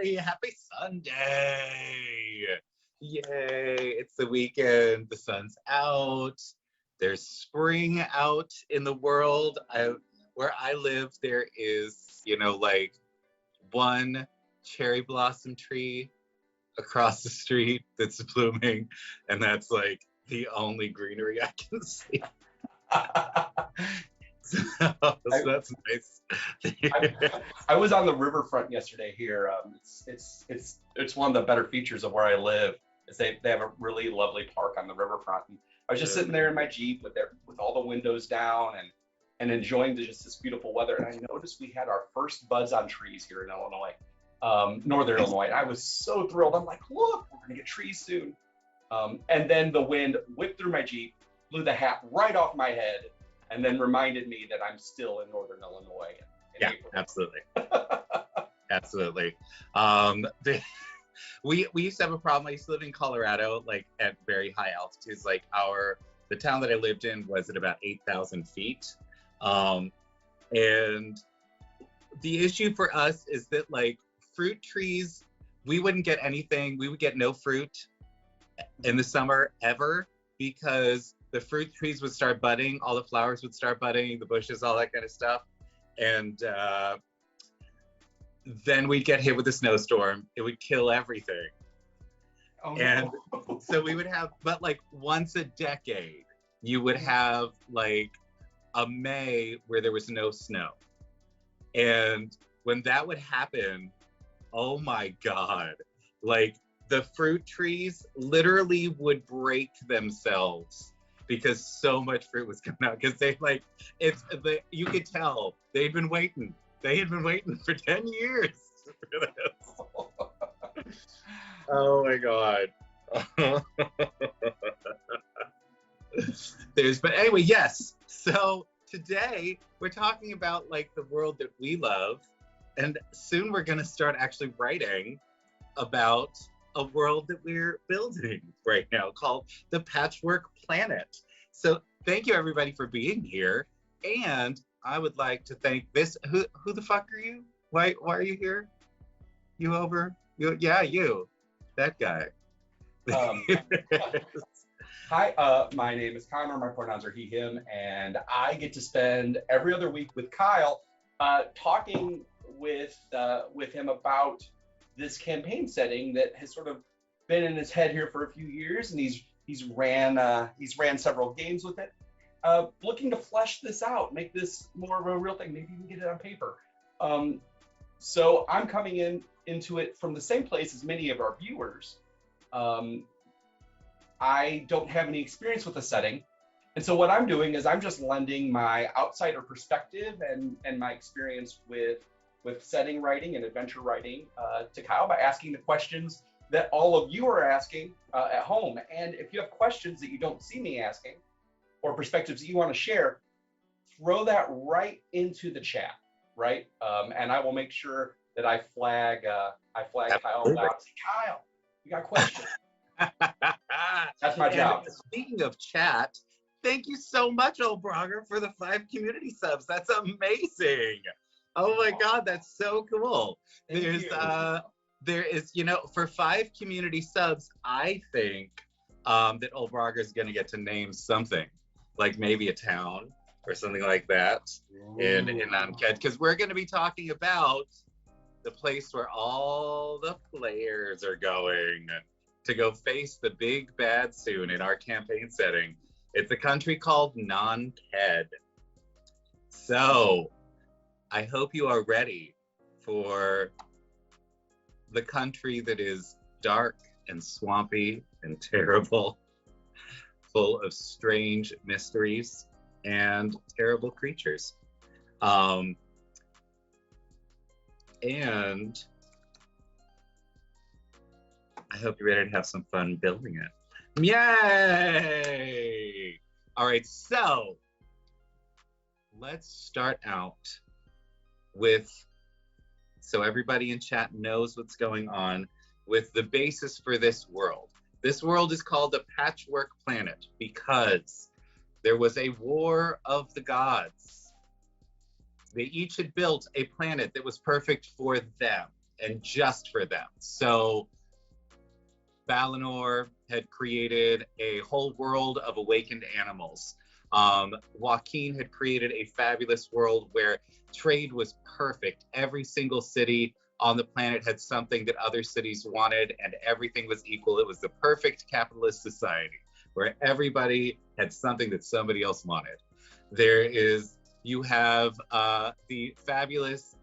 everybody. Happy Sunday. Yay. It's the weekend. The sun's out. There's spring out in the world. Where I live, there is, like one cherry blossom tree across the street that's blooming. And that's like the only greenery I can see. So that's nice. I was on the riverfront yesterday here. It's one of the better features of where I live. Is they have a really lovely park on the riverfront. And I was just sitting there in my Jeep with all the windows down and enjoying just this beautiful weather. And I noticed we had our first buds on trees here in Illinois, northern Illinois. And I was so thrilled. I'm like, look, we're gonna get trees soon. And then the wind whipped through my Jeep, blew the hat right off my head, and then reminded me that I'm still in northern Illinois. In April. Absolutely. Absolutely. We used to have a problem. I used to live in Colorado, like at very high altitudes. Like the town that I lived in was at about 8,000 feet. And the issue for us is that like fruit trees, we wouldn't get anything. We would get no fruit in the summer ever because the fruit trees would start budding, all the flowers would start budding, the bushes, all that kind of stuff. And then we'd get hit with a snowstorm. It would kill everything. Oh, and no. So we would have, but like once a decade, you would have like a May where there was no snow. And when that would happen, oh my God, like the fruit trees literally would break themselves because so much fruit was coming out. Because you could tell they'd been waiting. They had been waiting for 10 years for this. Oh my God. But anyway, yes. So today we're talking about like the world that we love. And soon we're going to start actually writing about a world that we're building right now called the Patchwork Planet. So thank you everybody for being here. And I would like to thank who the fuck are you? Why are you here? You over? You that guy. Hi, my name is Connor. My pronouns are he, him, and I get to spend every other week with Kyle talking with him about this campaign setting that has sort of been in his head here for a few years, and he's ran several games with it, looking to flesh this out, make this more of a real thing, maybe even get it on paper. So I'm coming into it from the same place as many of our viewers. I don't have any experience with the setting, and so what I'm doing is I'm just lending my outsider perspective and my experience with setting writing and adventure writing to Kyle by asking the questions that all of you are asking at home. And if you have questions that you don't see me asking or perspectives that you want to share, throw that right into the chat, right? And I will make sure that I flag Kyle down. Say, Kyle, you got a question. That's my job. And speaking of chat, thank you so much, Olbrager, for the 5 community subs. That's amazing. Oh my God, that's so cool. There is, for 5 community subs, I think that Olbrager is going to get to name something, like maybe a town or something like that in Unked, because we're going to be talking about the place where all the players are going to go face the big bad soon in our campaign setting. It's a country called Unked. So I hope you are ready for the country that is dark and swampy and terrible, full of strange mysteries and terrible creatures. And I hope you're ready to have some fun building it. Yay! All right, so let's start out so everybody in chat knows what's going on with the basis for this world. This world is called the Patchwork Planet because there was a war of the gods. They each had built a planet that was perfect for them. and just for them. So Valinor had created a whole world of awakened animals. Joaquin had created a fabulous world where trade was perfect. Every single city on the planet had something that other cities wanted, and everything was equal. It was the perfect capitalist society where everybody had something that somebody else wanted. You have the fabulous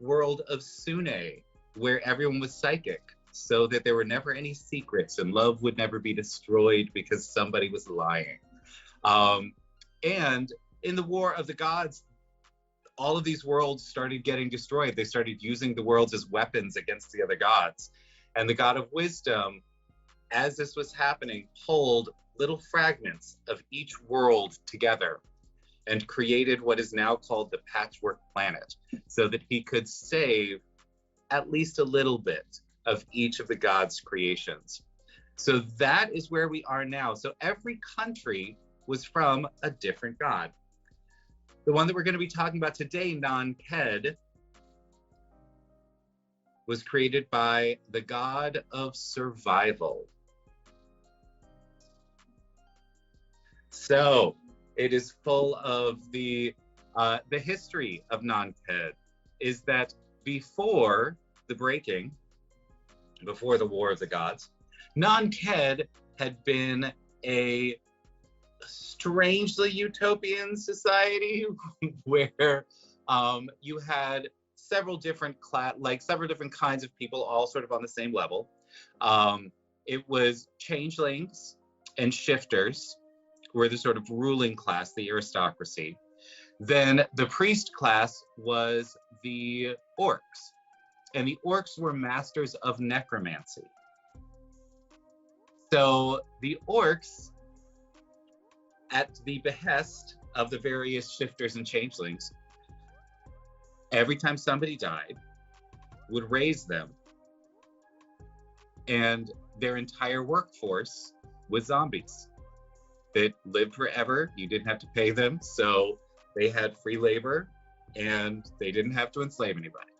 world of Sune, where everyone was psychic, so that there were never any secrets and love would never be destroyed because somebody was lying. And in the War of the Gods, all of these worlds started getting destroyed. They started using the worlds as weapons against the other gods. And the God of Wisdom, as this was happening, pulled little fragments of each world together and created what is now called the Patchwork Planet, so that he could save at least a little bit of each of the gods' creations. So that is where we are now. So every country was from a different god. The one that we're going to be talking about today, Nan-Ked, was created by the god of survival. So it is full of the history of Nan-Ked is that before the breaking, before the War of the Gods, Nan-Ked had been a strangely utopian society where you had several different kinds of people all sort of on the same level. It was changelings and shifters who were the sort of ruling class, the aristocracy. Then the priest class was the orcs, and the orcs were masters of necromancy. So the orcs, at the behest of the various shifters and changelings, every time somebody died, would raise them, and their entire workforce was zombies that lived forever. You didn't have to pay them, so they had free labor, and they didn't have to enslave anybody.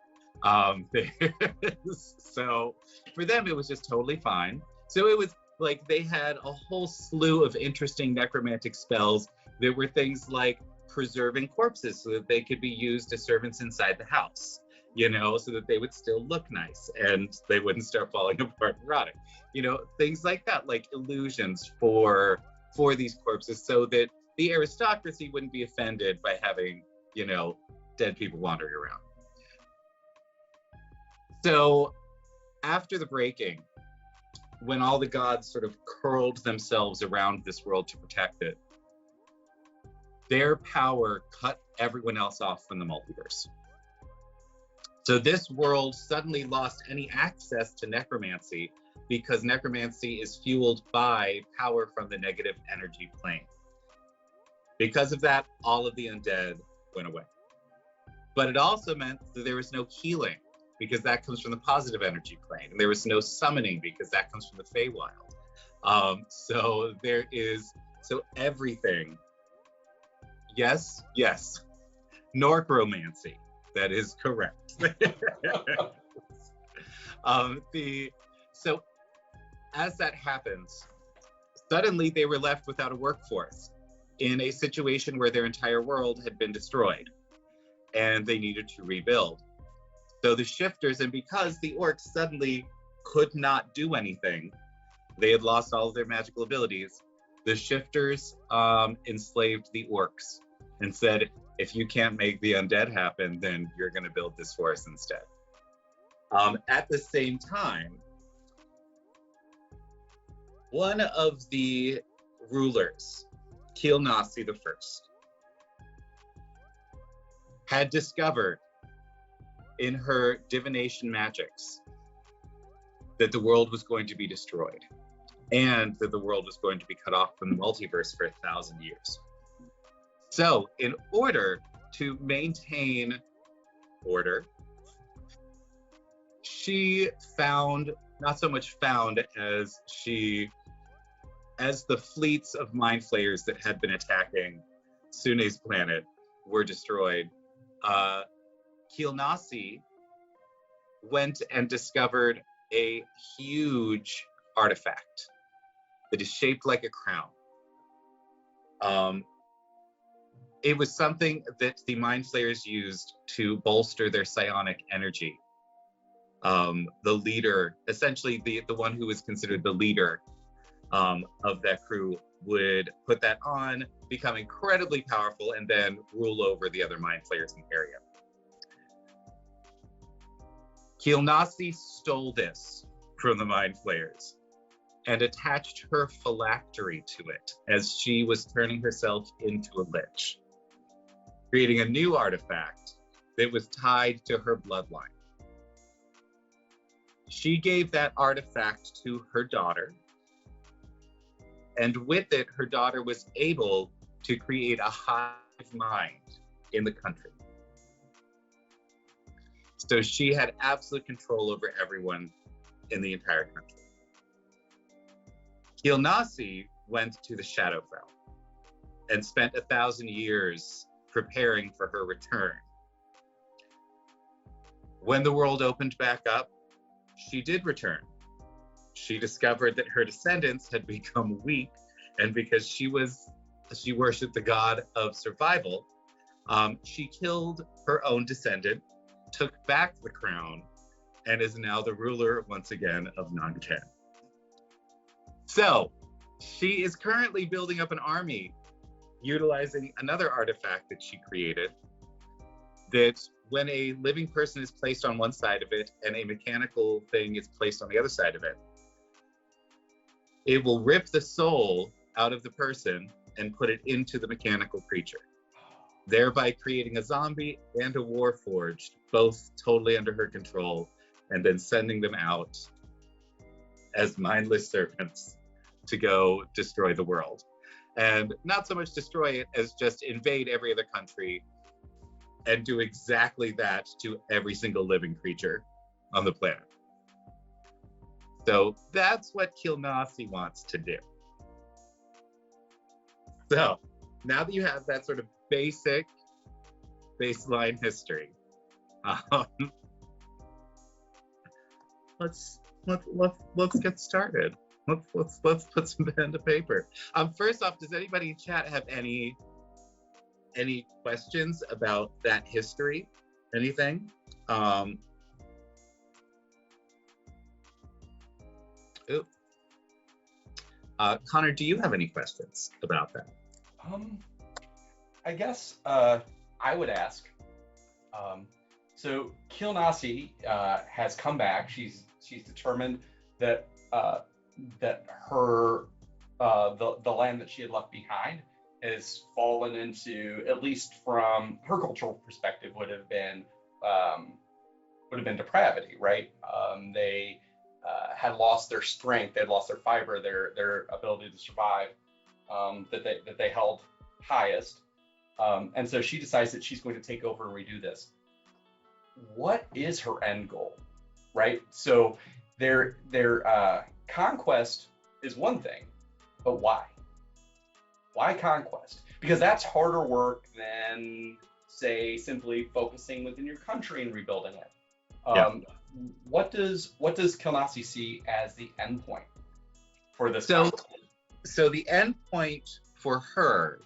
So for them, it was just totally fine. So it was like they had a whole slew of interesting necromantic spells. There were things like preserving corpses so that they could be used as servants inside the house, so that they would still look nice and they wouldn't start falling apart and rotting. Things like that, like illusions for these corpses, so that the aristocracy wouldn't be offended by having, dead people wandering around. So after the breaking, when all the gods sort of curled themselves around this world to protect it, their power cut everyone else off from the multiverse. So this world suddenly lost any access to necromancy, because necromancy is fueled by power from the negative energy plane. Because of that, all of the undead went away. But it also meant that there was no healing, because that comes from the positive energy plane. And there was no summoning, because that comes from the Feywild. So everything, yes, Norcromancy, that is correct. So as that happens, suddenly they were left without a workforce in a situation where their entire world had been destroyed and they needed to rebuild. So the shifters, and because the orcs suddenly could not do anything, they had lost all of their magical abilities, the shifters enslaved the orcs and said, if you can't make the undead happen, then you're going to build this for us instead. At the same time, one of the rulers, Kilnasi the First, had discovered in her divination magics that the world was going to be destroyed and that the world was going to be cut off from the multiverse for 1,000 years. So in order to maintain order, she found, not so much found as the fleets of mind flayers that had been attacking Sune's planet were destroyed, Kilnasi went and discovered a huge artifact that is shaped like a crown. It was something that the Mind Flayers used to bolster their psionic energy. The leader, essentially the one who was considered the leader of that crew, would put that on, become incredibly powerful, and then rule over the other Mind Flayers in the area. Kilnasi stole this from the Mind Flayers and attached her phylactery to it as she was turning herself into a lich, creating a new artifact that was tied to her bloodline. She gave that artifact to her daughter, and with it, her daughter was able to create a hive mind in the country. So she had absolute control over everyone in the entire country. Kilnasi went to the Shadowfell and spent 1,000 years preparing for her return. When the world opened back up, she did return. She discovered that her descendants had become weak, and because she worshipped the god of survival, she killed her own descendant, took back the crown, and is now the ruler once again of Nankan. So she is currently building up an army utilizing another artifact that she created, that when a living person is placed on one side of it and a mechanical thing is placed on the other side of it, it will rip the soul out of the person and put it into the mechanical creature, thereby creating a zombie and a warforged, both totally under her control, and then sending them out as mindless servants to go destroy the world. And not so much destroy it as just invade every other country and do exactly that to every single living creature on the planet. So that's what Kilnasi wants to do. So now that you have that sort of baseline history, let's get started. Let's put some pen to paper. First off, does anybody in chat have any questions about that history? Anything? Connor, do you have any questions about that? I guess I would ask. So Kilnasi has come back. She's determined that that her the land that she had left behind has fallen into, at least from her cultural perspective, would have been depravity, right? They had lost their strength, they had lost their fiber, their ability to survive, that they held highest, and so she decides that she's going to take over and redo this. What is her end goal, right? So their conquest is one thing, but why? Why conquest? Because that's harder work than, say, simply focusing within your country and rebuilding it. What does Kilnasi see as the end point for this? So the end point for her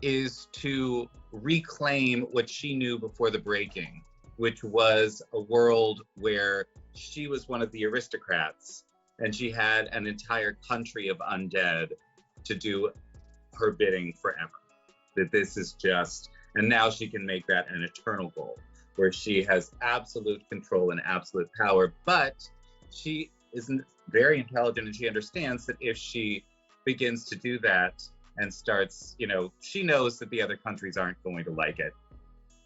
is to reclaim what she knew before the breaking, which was a world where she was one of the aristocrats and she had an entire country of undead to do her bidding forever. That this is just, and now she can make that an eternal goal, where she has absolute control and absolute power, but she isn't very intelligent, and she understands that if she begins to do that and starts, she knows that the other countries aren't going to like it.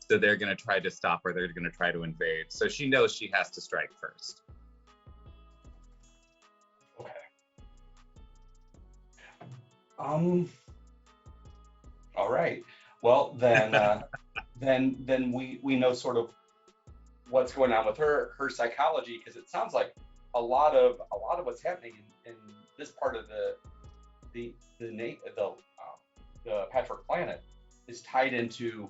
So they're going to try to stop her, they're going to try to invade. So she knows she has to strike first. Okay. All right. Well, then, then we know sort of what's going on with her psychology, because it sounds like a lot of what's happening in this part of the Patchwork planet is tied into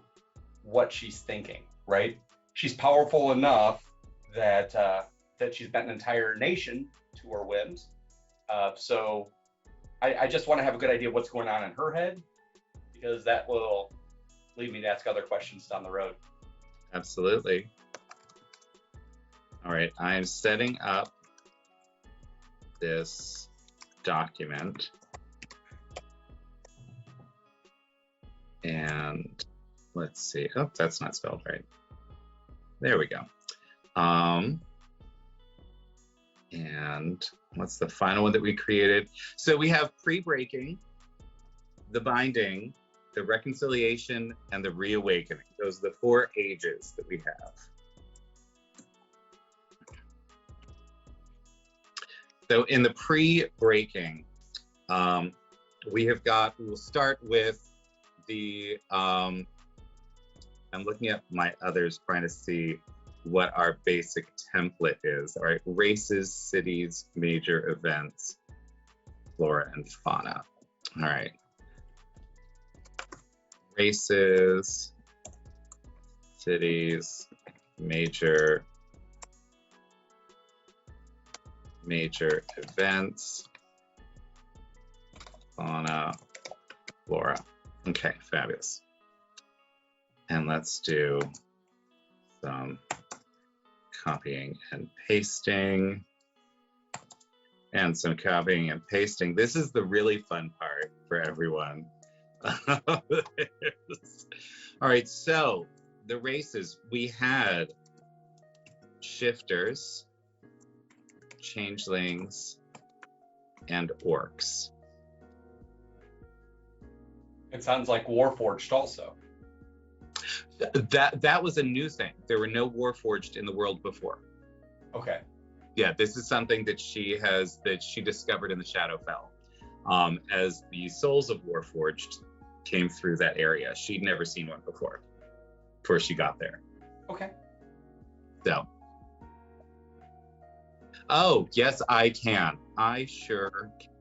what she's thinking, right? She's powerful enough that that she's bent an entire nation to her whims. So I just want to have a good idea of what's going on in her head, because that will lead me to ask other questions down the road. Absolutely. All right, I'm setting up this document. And let's see. Oh, that's not spelled right. There we go. And what's the final one that we created? So we have pre-breaking, the binding, the reconciliation, and the reawakening. Those are the 4 ages that we have. So in the pre-breaking, we'll start with the, I'm looking at my others trying to see what our basic template is. All right, races, cities, major events, flora and fauna. All right. Races, cities, major events, fauna, flora. Okay, fabulous. And let's do some copying and pasting. And some copying and pasting. This is the really fun part for everyone. All right, so the races, we had shifters, changelings, and orcs. It sounds like Warforged also. That was a new thing. There were no Warforged in the world before. Okay. Yeah, this is something that she discovered in the Shadowfell. As the souls of Warforged came through that area. She'd never seen one before she got there. Okay. So. Oh, yes, I can. I sure can.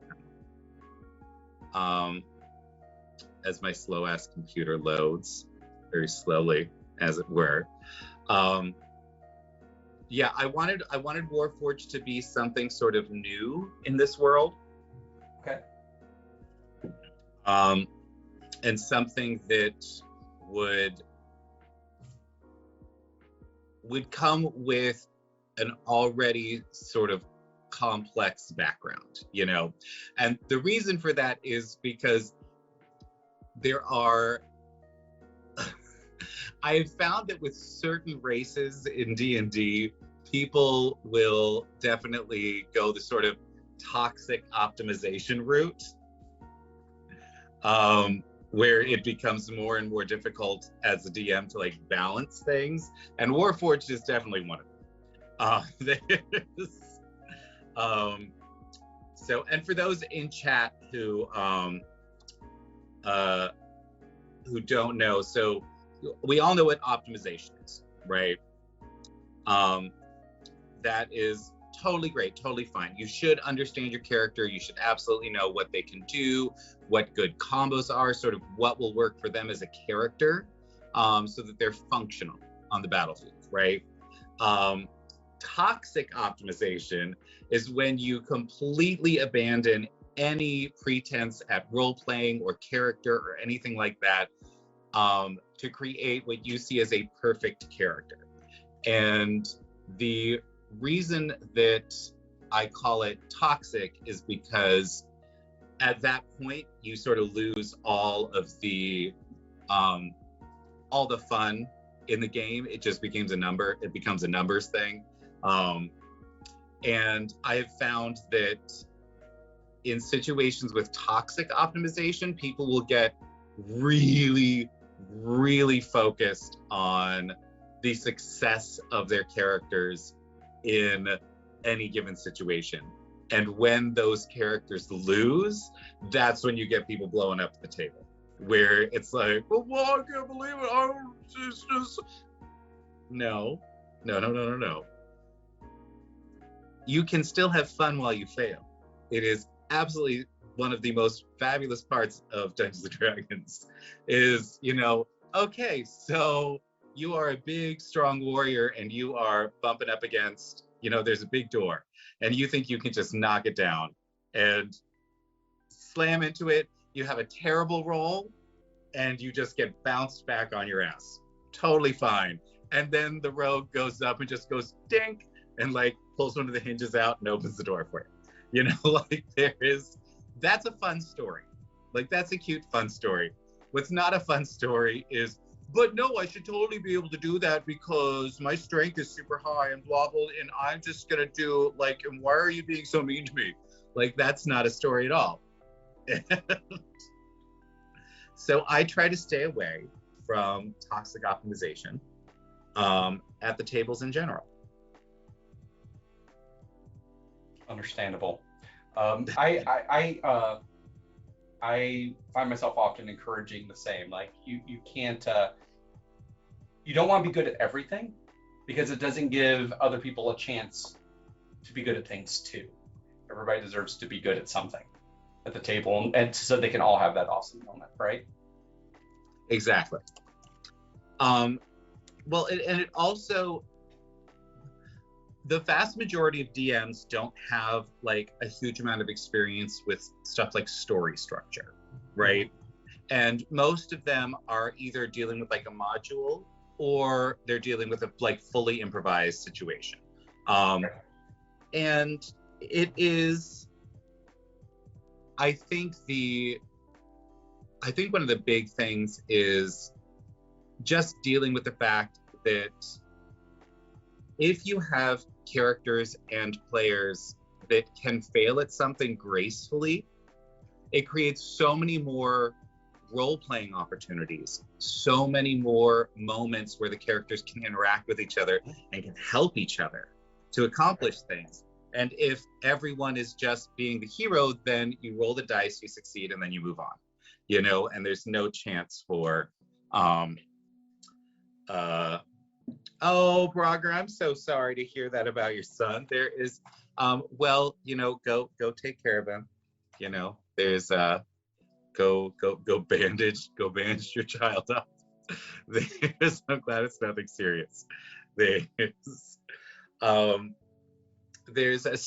As my slow-ass computer loads, very slowly, as it were. Yeah, I wanted Warforged to be something sort of new in this world. Okay. And something that would come with an already sort of complex background, you know? And the reason for that is because there are, I have found that with certain races in D&D, people will definitely go the sort of toxic optimization route, where it becomes more and more difficult as a DM to like balance things. And Warforged is definitely one of them. So, and for those in chat who don't know, so we all know what optimization is, right? That is totally great, totally fine. You should understand your character. You should absolutely know what they can do, what good combos are, sort of what will work for them as a character, so that they're functional on the battlefield, right? Toxic optimization is when you completely abandon any pretense at role-playing or character or anything like that, to create what you see as a perfect character. And the reason that I call it toxic is because at that point you sort of lose all of the fun in the game. It just becomes a number. It becomes a numbers thing. And I have found that in situations with toxic optimization, people will get really, really focused on the success of their characters in any given situation. And when those characters lose, that's when you get people blowing up the table, where it's like, well, I can't believe it. It's just... No. You can still have fun while you fail. It is absolutely one of the most fabulous parts of Dungeons and Dragons is, okay, so you are a big, strong warrior and you are bumping up against, there's a big door and you think you can just knock it down and slam into it. You have a terrible roll and you just get bounced back on your ass. Totally fine. And then the rogue goes up and just goes dink and like pulls one of the hinges out and opens the door for you. Like that's a fun story. Like that's a cute, fun story. What's not a fun story is, but no, I should totally be able to do that because my strength is super high and blah, blah, and I'm just gonna do like, and why are you being so mean to me? Like that's not a story at all. So I try to stay away from toxic optimization at the tables in general. Understandable. I find myself often encouraging the same. Like you can't, you don't want to be good at everything because it doesn't give other people a chance to be good at things too. Everybody deserves to be good at something at the table, and so they can all have that awesome moment, right? Exactly. Well, and it also, the vast majority of DMs don't have like a huge amount of experience with stuff like story structure, right? And most of them are either dealing with like a module or they're dealing with a like fully improvised situation. And it is, I think one of the big things is just dealing with the fact that if you have characters and players that can fail at something gracefully, it creates so many more role-playing opportunities, so many more moments where the characters can interact with each other and can help each other to accomplish things. And if everyone is just being the hero, then you roll the dice, you succeed, and then you move on, and there's no chance for oh, Brager, I'm so sorry to hear that about your son. There is, well, go take care of him. There's go bandage your child up. I'm glad it's nothing serious. There's a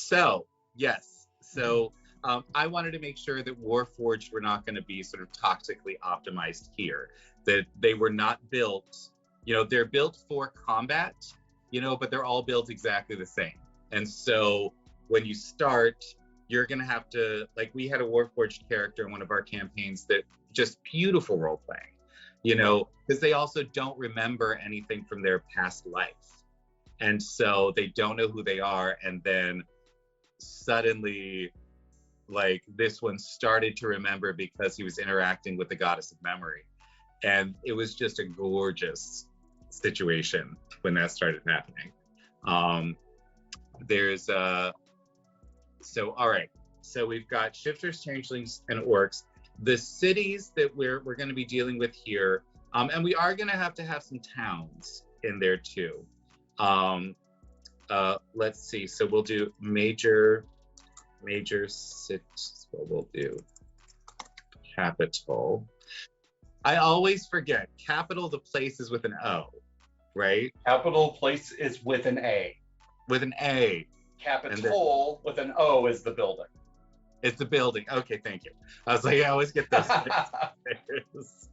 yes. So I wanted to make sure that Warforged were not going to be sort of toxically optimized here. That they were not built. They're built for combat, but they're all built exactly the same. And so when you start, you're gonna have to, like, we had a Warforged character in one of our campaigns that just beautiful role playing, because they also don't remember anything from their past life. And so they don't know who they are. And then suddenly, like, this one started to remember because he was interacting with the goddess of memory. And it was just a gorgeous situation when that started happening. All right. So we've got shifters, changelings, and orcs. The cities that we're going to be dealing with here, and we are going to have some towns in there too. Let's see. So we'll do major cities. What we'll do, capital. I always forget. Capital, the place is with an O, right? Capital place is with an A. With an A. Capital with an O is the building. It's the building. Okay, thank you. I was like, I always get those things.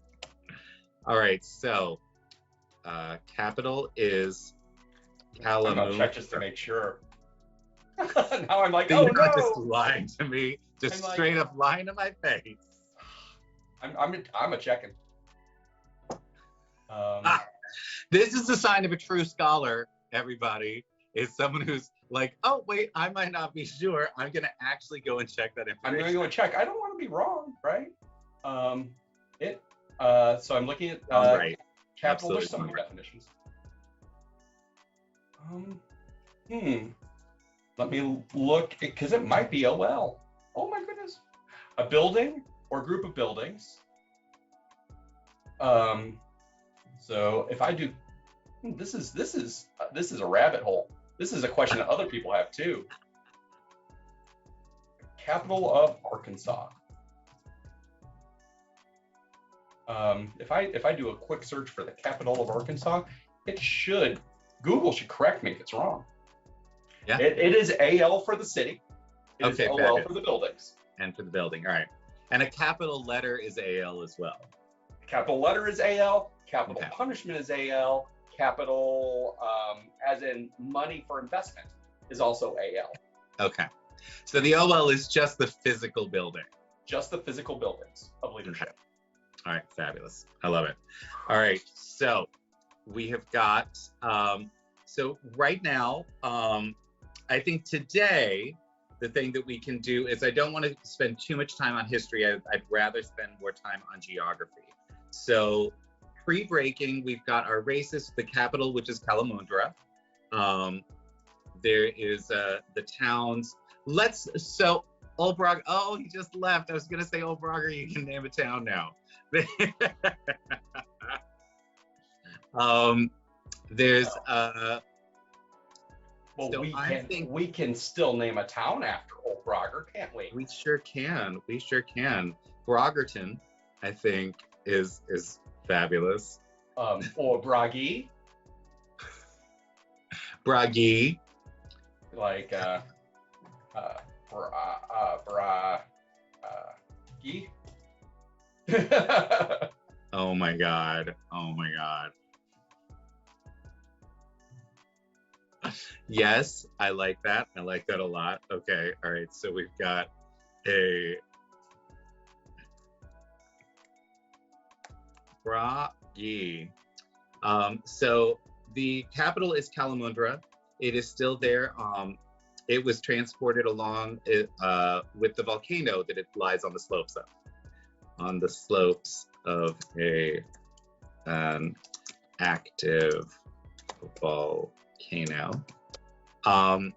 All right, so capital is Kalamu. I'm gonna check just to make sure. Now I'm like, you're not just lying to me. Just straight up lying to my face. I'm a checking. This is the sign of a true scholar, everybody. Is someone who's like, oh, wait, I might not be sure. I'm going to actually go and check that information. I'm going to go and check. I don't want to be wrong, right? So I'm looking at right. capital. There's some definitions. Let me look, because it might be a well. Oh my goodness. A building or group of buildings. So if I do, this is a rabbit hole. This is a question that other people have too. Capital of Arkansas. If I do a quick search for the capital of Arkansas, It should. Google should correct me if it's wrong. Yeah. It is AL for the city. It is Okay, OL fabulous. for the buildings. And for the building. All right. And a capital letter is AL as well. Capital letter is AL. Capital Okay. punishment is AL. Capital, as in money for investment, is also AL. Okay. So the OL is just the physical building. Just the physical buildings of leadership. All right, fabulous. I love it. All right, so we have got, so right now, I think today, the thing that we can do is I don't want to spend too much time on history. I'd rather spend more time on geography. So pre-breaking, we've got our races, the capital, which is Kalamundra. There is the towns. So Olbrog, oh, he just left. I was gonna say Olbrogger, you can name a town now. There's well, so we can still name a town after Old Brogger, can't we? We sure can. We sure can. Broggerton, I think, is fabulous. Or Bragi. Bragi. Like Bragi. Oh my God. Oh my God. Yes, I like that. I like that a lot. Okay. All right. So we've got a Bragi. So the capital is Kalamundra. It is still there. It was transported along with the volcano that it lies on the slopes of. On the slopes of an active volcano. And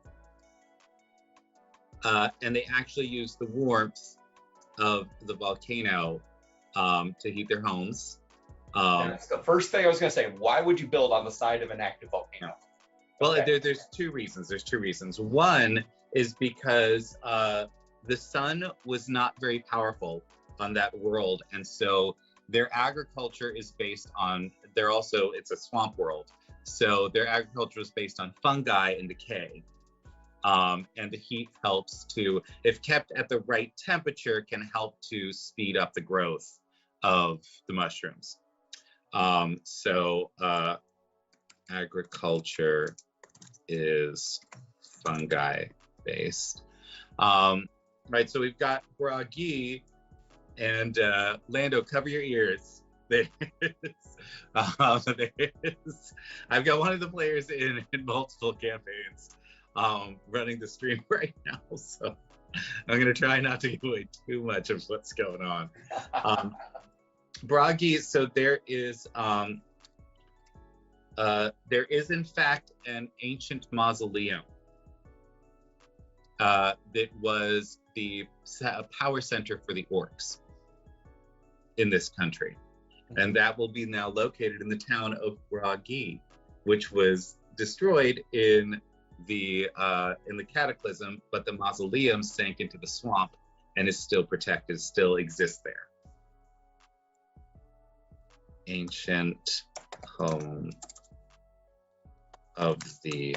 they actually use the warmth of the volcano to heat their homes. That's the first thing I was going to say. Why would you build on the side of an active volcano? Well, Okay. there's two reasons. There's two reasons. One is because the sun was not very powerful on that world, and so their agriculture is based on. It's a swamp world, so their agriculture is based on fungi and decay. And the heat helps to, if kept at the right temperature, can help to speed up the growth of the mushrooms. So agriculture is fungi based. Right, so we've got Bragi and Lando, cover your ears. I've got one of the players in multiple campaigns running the stream right now, so I'm gonna try not to give away too much of what's going on. Bragi, so there is in fact an ancient mausoleum that was the power center for the orcs in this country. And that will be now located in the town of Bragi, which was destroyed in the cataclysm, but the mausoleum sank into the swamp and is still protected, still exists there. Ancient home of the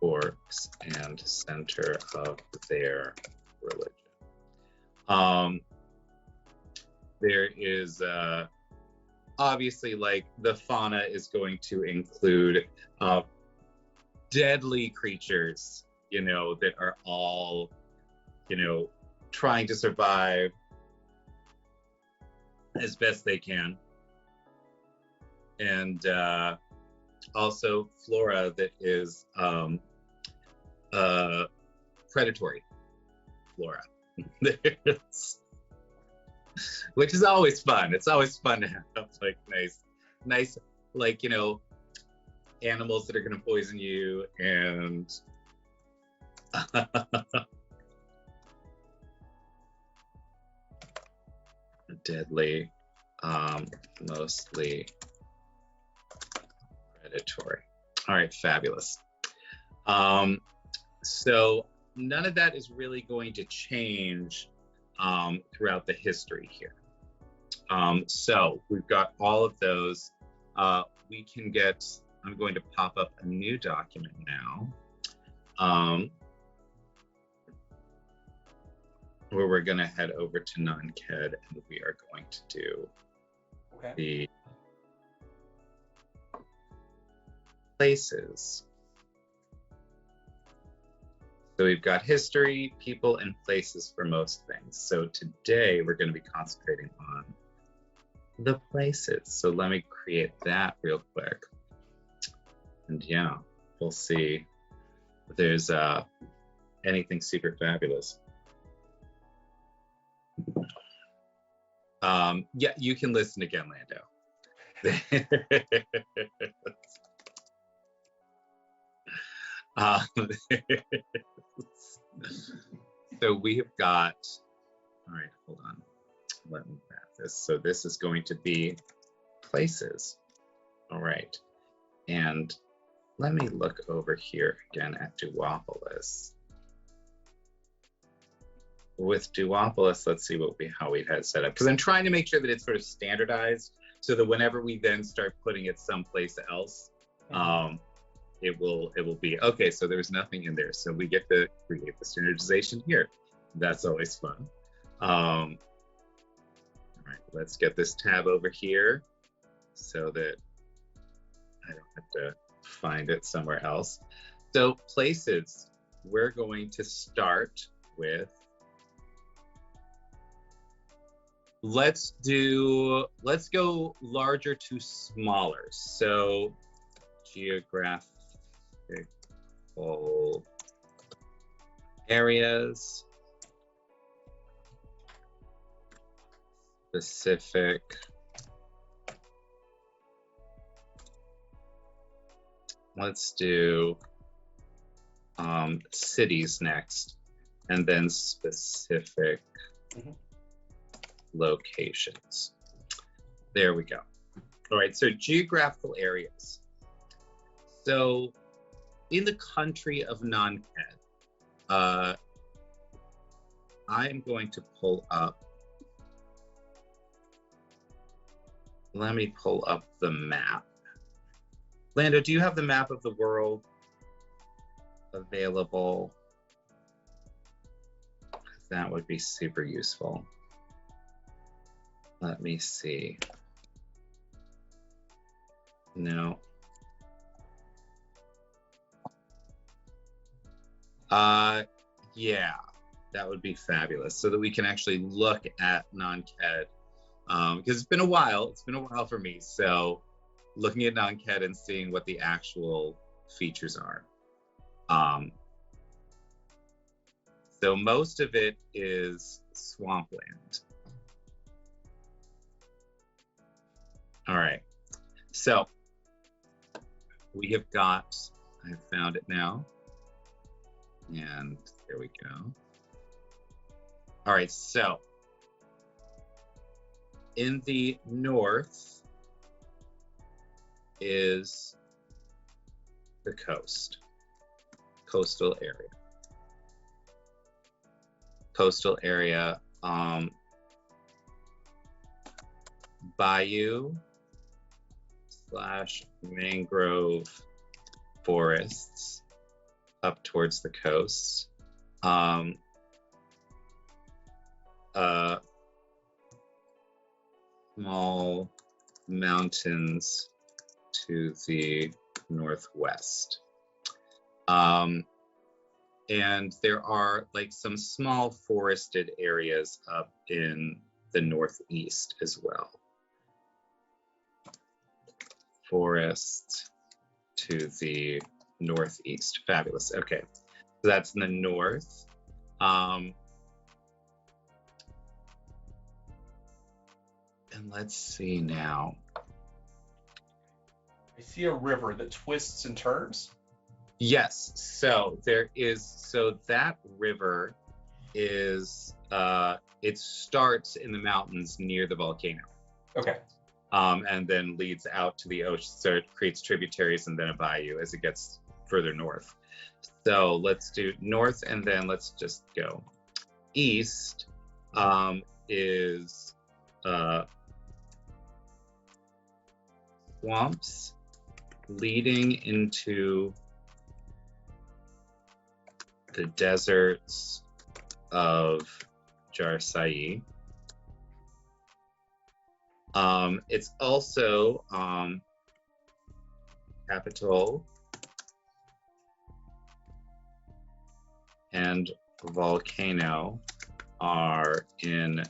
orcs and center of their religion. There is obviously, like, the fauna is going to include deadly creatures, that are all, trying to survive as best they can. And also flora that is predatory flora. Which is always fun. It's always fun to have like nice, like, animals that are going to poison you and deadly, mostly predatory. All right, fabulous. So none of that is really going to change throughout the history here. So we've got all of those. We can get I'm going to pop up a new document now, where we're going to head over to non-KED, and we are going to do the places. So we've got history, people, and places for most things. So today we're going to be concentrating on the places. So let me create that real quick. And yeah, we'll see if there's anything super fabulous. Yeah, you can listen again, Lando. So we have got, all right, hold on. Let me grab this. So this is going to be places. All right. And let me look over here again at Duopolis. With Duopolis, let's see how we've had set up. Because I'm trying to make sure that it's sort of standardized so that whenever we then start putting it someplace else, it will be, okay, so there's nothing in there. So we get to create the standardization here. That's always fun. All right, let's get this tab over here so that I don't have to find it somewhere else. So places, we're going to start with, let's go larger to smaller. So geographical areas, specific let's do cities next, and then specific locations. There we go. All right, so geographical areas. So in the country of non-KED, I'm going to pull up, let me pull up the map. Lando, do you have the map of the world available? That would be super useful. Let me see. No. Yeah, that would be fabulous, so that we can actually look at non-KED, because it's been a while for me, so looking at non-KED and seeing what the actual features are. So most of it is swampland. All right, so we have got, I have found it now. And there we go. All right, so in the north is the coast, coastal area. Coastal area, bayou / mangrove forests up towards the coast. Small mountains to the northwest. And there are like some small forested areas up in the northeast as well. Forest to the northeast. Fabulous. Okay, so that's in the north. And let's see now. I see a river that twists and turns. Yes, so there is, so that river is, it starts in the mountains near the volcano. Okay. And then leads out to the ocean, so it creates tributaries and then a bayou as it gets further north. So let's do north, and then let's just go east. Is swamps leading into the deserts of Jarsai. It's also capital and volcano are in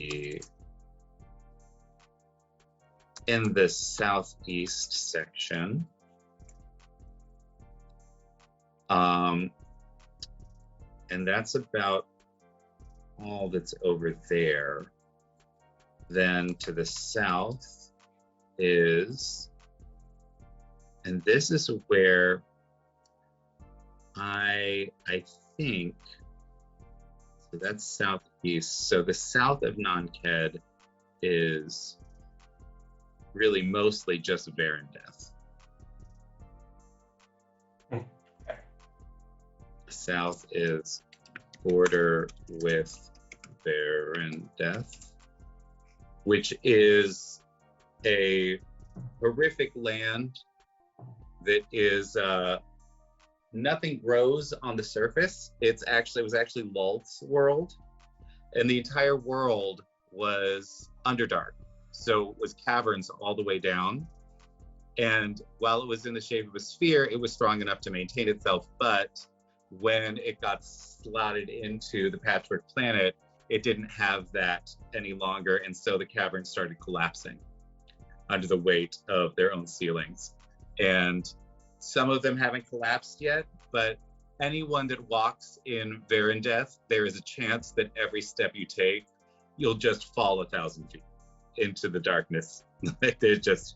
the southeast section. And that's about all that's over there. Then to the south is, and this is where I think, so that's southeast. So the south of Nanked is really mostly just Verendeth. The south is border with Verendeth, which is a horrific land that is nothing grows on the surface. It was actually Lulth's world, and the entire world was Underdark. So it was caverns all the way down. And while it was in the shape of a sphere, it was strong enough to maintain itself. But when it got slotted into the Patchwork Planet, it didn't have that any longer. And so the caverns started collapsing under the weight of their own ceilings. And some of them haven't collapsed yet, but anyone that walks in Verendeth, there is a chance that every step you take, you'll just fall 1,000 feet into the darkness. There's just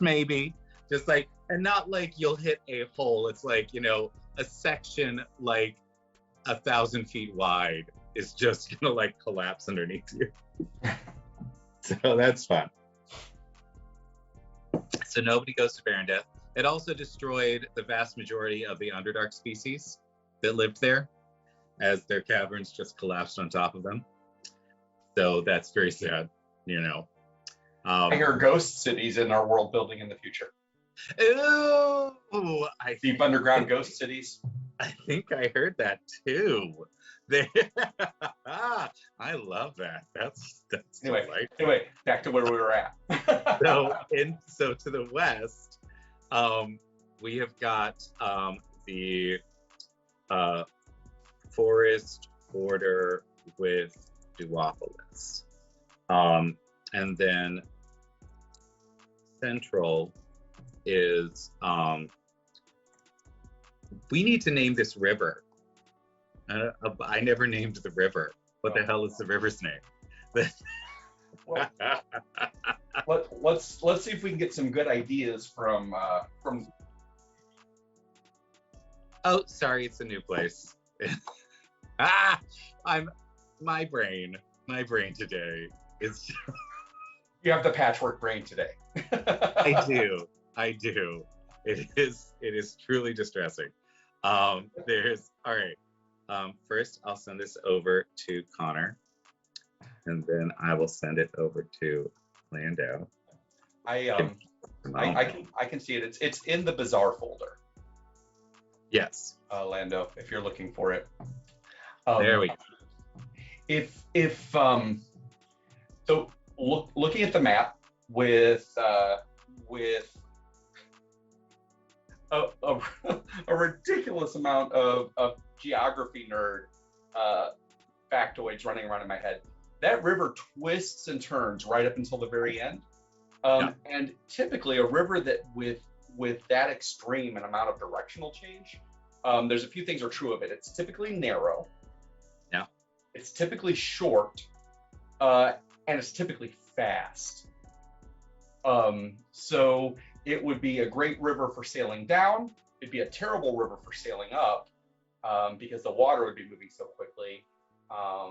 maybe, just like, and not like you'll hit a hole. It's like, a section like 1,000 feet wide is just gonna like collapse underneath you. So that's fun. So nobody goes to Verendeth. It also destroyed the vast majority of the Underdark species that lived there, as their caverns just collapsed on top of them. So that's very sad, I hear ghost cities in our world building in the future. Ooh, Deep underground ghost cities. I think I heard that too. I love that. That's anyway, back to where we were at. So to the west, we have got the forest border with Duopolis, and then central is we need to name this river. I never named the river. What the hell is the river's name? Well, let's see if we can get some good ideas from. Oh, sorry, it's a new place. My brain today is. You have the patchwork brain today. I do. It is truly distressing. All right. First, I'll send this over to Connor, and then I will send it over to Lando. I can see it. It's in the Bazaar folder. Yes. Lando, if you're looking for it. There we go. So looking at the map with a ridiculous amount of geography nerd factoids running around in my head. That river twists and turns right up until the very end. And typically a river that with that extreme an amount of directional change, there's a few things are true of it. It's typically narrow. Yeah. It's typically short, and it's typically fast. So it would be a great river for sailing down. It'd be a terrible river for sailing up, because the water would be moving so quickly. I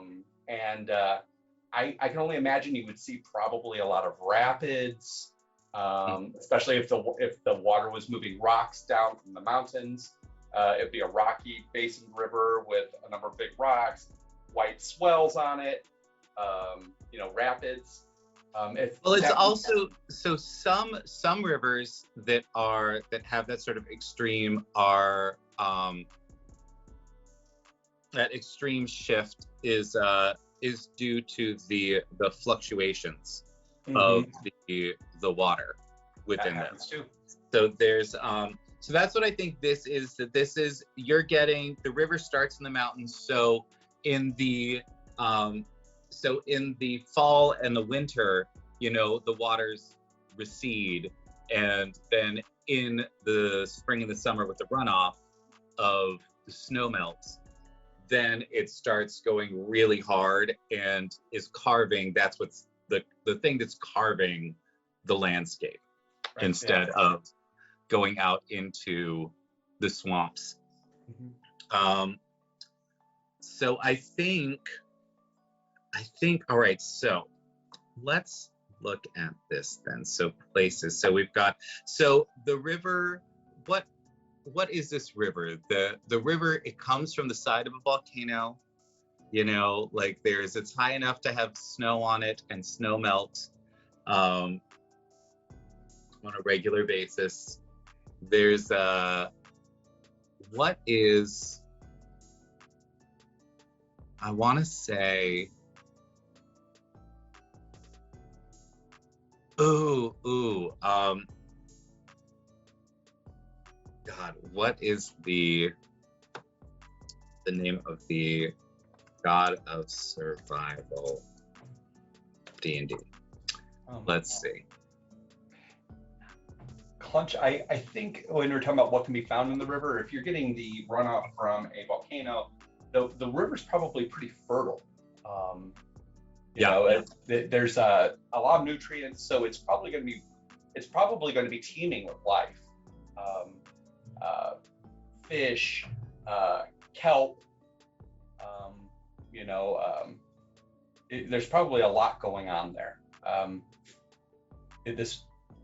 can only imagine you would see probably a lot of rapids, especially if the water was moving rocks down from the mountains. It'd be a rocky basin river with a number of big rocks, white swells on it, rapids. Well, it's that, also so some rivers that have that sort of extreme are that extreme shift is due to the fluctuations of the water within them. Too. So there's so that's what I think this is, that this is, you're getting, the river starts in the mountains, so in the fall and the winter, you know, the waters recede, and then in the spring and the summer with the runoff of the snow melts, then it starts going really hard and is carving, that's what's the thing that's carving the landscape, right, instead of going out into the swamps. So I think, all right, so let's look at this then. So places, so we've got, so the river, what is this river? The river, it comes from the side of a volcano, you know, like it's high enough to have snow on it and snow melt on a regular basis. There's what is, I want to say, God, what is the name of the god of survival D&D? Let's see. Clunch, I think when we're talking about what can be found in the river, if you're getting the runoff from a volcano, the river's probably pretty fertile. You know, there's a lot of nutrients, so it's probably going to be teeming with life. Fish, kelp, you know, there's probably a lot going on there.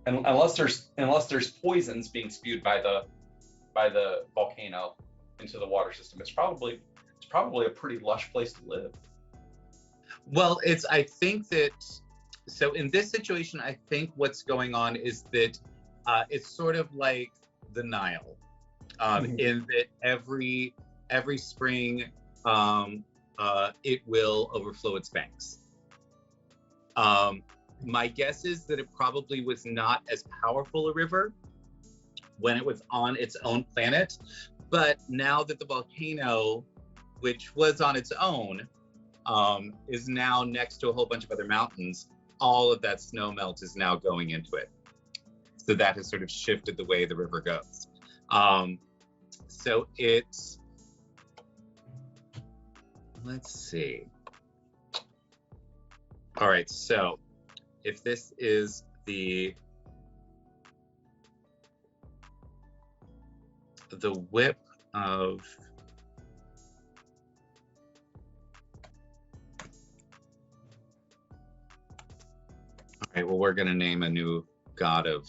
Unless there's poisons being spewed by the volcano into the water system, it's probably a pretty lush place to live. Well, I think that, so in this situation, I think what's going on is that it's sort of like the Nile, in that every spring it will overflow its banks. My guess is that it probably was not as powerful a river when it was on its own planet, but now that the volcano, which was on its own, is now next to a whole bunch of other mountains, all of that snow melt is now going into it. So that has sort of shifted the way the river goes. So let's see. All right, so if this is the whip of, all right, well, we're gonna name a new god of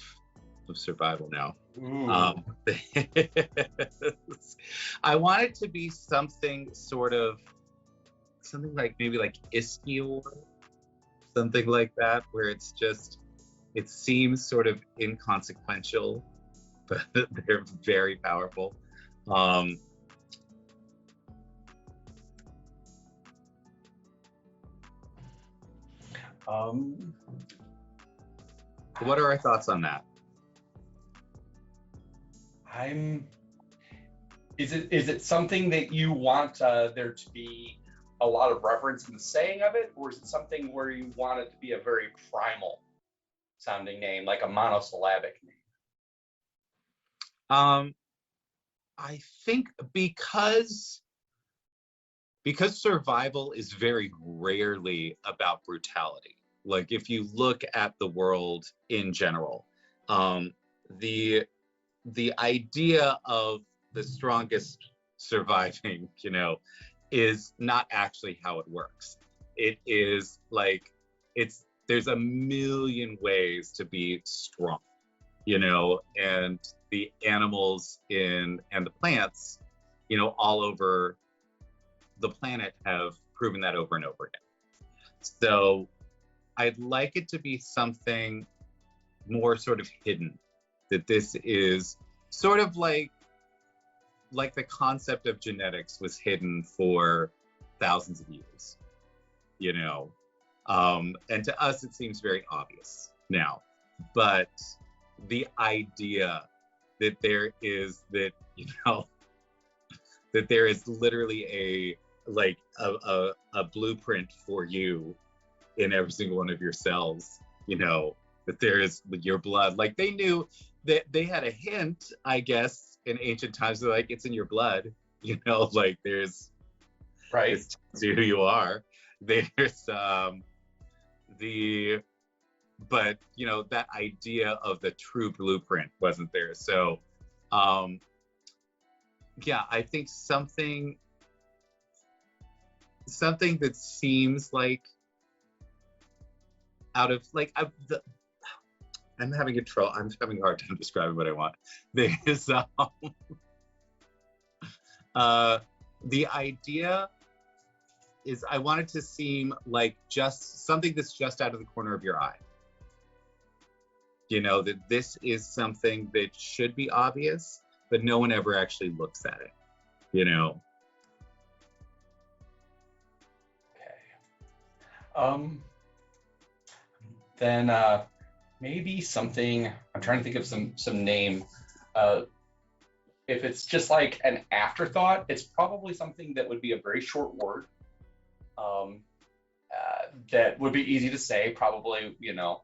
survival now. I want it to be something like maybe like Iskior, something like that, where it's just, it seems sort of inconsequential, but they're very powerful. What are our thoughts on that? Is it something that you want there to be a lot of reference in the saying of it, or is it something where you want it to be a very primal sounding name, like a monosyllabic name? I think because survival is very rarely about brutality. Like if you look at the world in general, the idea of the strongest surviving, you know, is not actually how it works. It is like, there's a million ways to be strong, you know, and the animals and the plants, you know, all over the planet have proven that over and over again. So I'd like it to be something more sort of hidden. That this is sort of like the concept of genetics was hidden for thousands of years, you know. And to us, it seems very obvious now. But the idea that there is that, you know, that there is literally a blueprint for you in every single one of your cells, you know, that there is your blood. Like they knew that they had a hint, I guess, in ancient times, they're like, it's in your blood, you know, like there's, Right. this tells you who you are. There's but you know, that idea of the true blueprint wasn't there. So yeah, I think something that seems like out of like I'm having a hard time describing what I want. There's the idea is I want it to seem like just something that's just out of the corner of your eye. You know, that this is something that should be obvious, but no one ever actually looks at it, you know? Okay. Then maybe something, I'm trying to think of some name. If it's just like an afterthought, it's probably something that would be a very short word. That would be easy to say, probably, you know.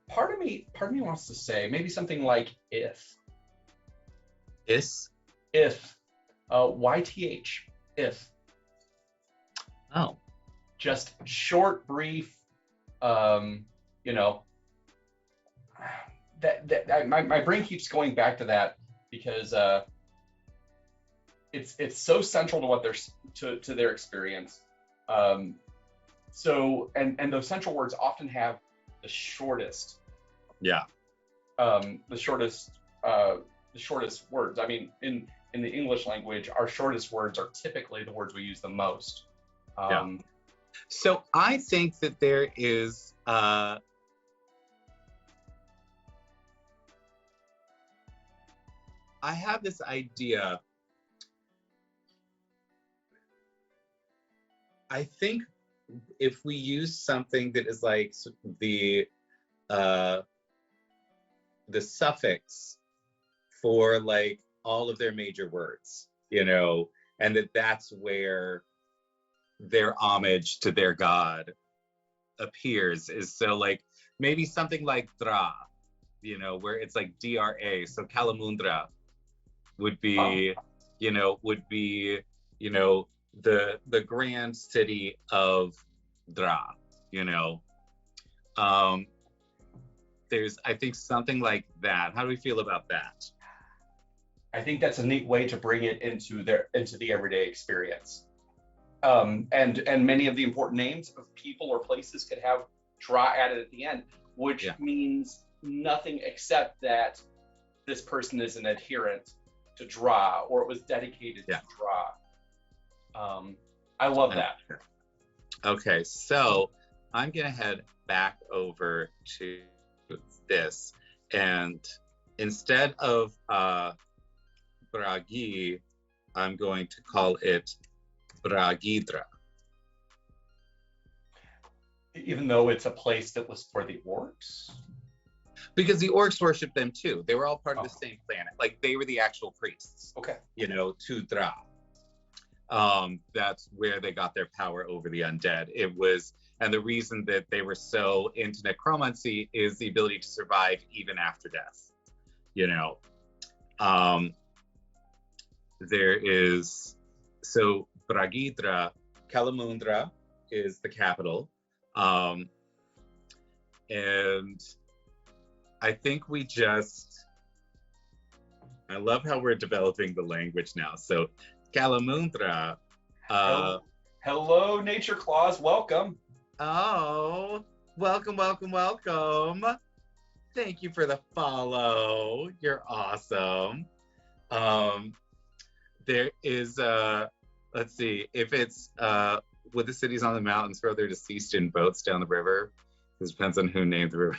Part of me wants to say maybe something like if. Is? If. YTH. If. Oh. Just short, brief, you know. My brain keeps going back to that because it's so central to what to their experience. So and those central words often have the shortest. Yeah. The shortest words. I mean, in the English language, our shortest words are typically the words we use the most. Yeah. So I think that there is I have this idea. I think if we use something that is like the suffix for like all of their major words, you know, and that's where their homage to their god appears, is so like maybe something like dra, you know, where it's like DRA. So Kalamundra would be, you know, the grand city of Dra, you know. There's, I think, something like that. How do we feel about that? I think that's a neat way to bring it into the everyday experience. And many of the important names of people or places could have Dra added at the end, which means nothing except that this person is an adherent to Dra, or it was dedicated to Dra. I love that. Okay, so I'm gonna head back over to this, and instead of Bragi, I'm going to call it Bragidra. Even though it's a place that was for the orcs? Because the orcs worshipped them too. They were all part of the same planet. Like they were the actual priests. Okay. You know, to Dra. That's where they got their power over the undead. It was, and the reason that they were so into necromancy is the ability to survive even after death. You know, there is, so Bragidra, Kalamundra is the capital. And I think I love how we're developing the language now. So Kalamundra. Hello, Nature Claus. Welcome. Oh, welcome. Thank you for the follow. You're awesome. There is let's see, if it's would the cities on the mountains throw their deceased in boats down the river? This depends on who named the river.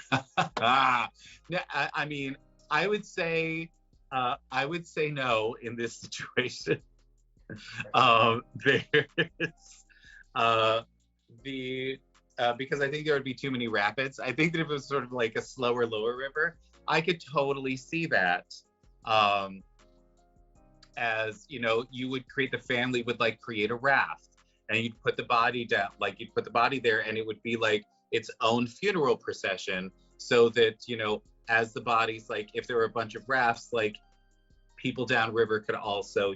Yeah, I mean, I would say no in this situation. There's the because I think there would be too many rapids. I think that if it was sort of like a slower, lower river, I could totally see that. As you know, you would create the family would like create a raft, and you'd put the body down, like you'd put the body there, and it would be like its own funeral procession, so that as the bodies, like if there were a bunch of rafts, like people downriver could also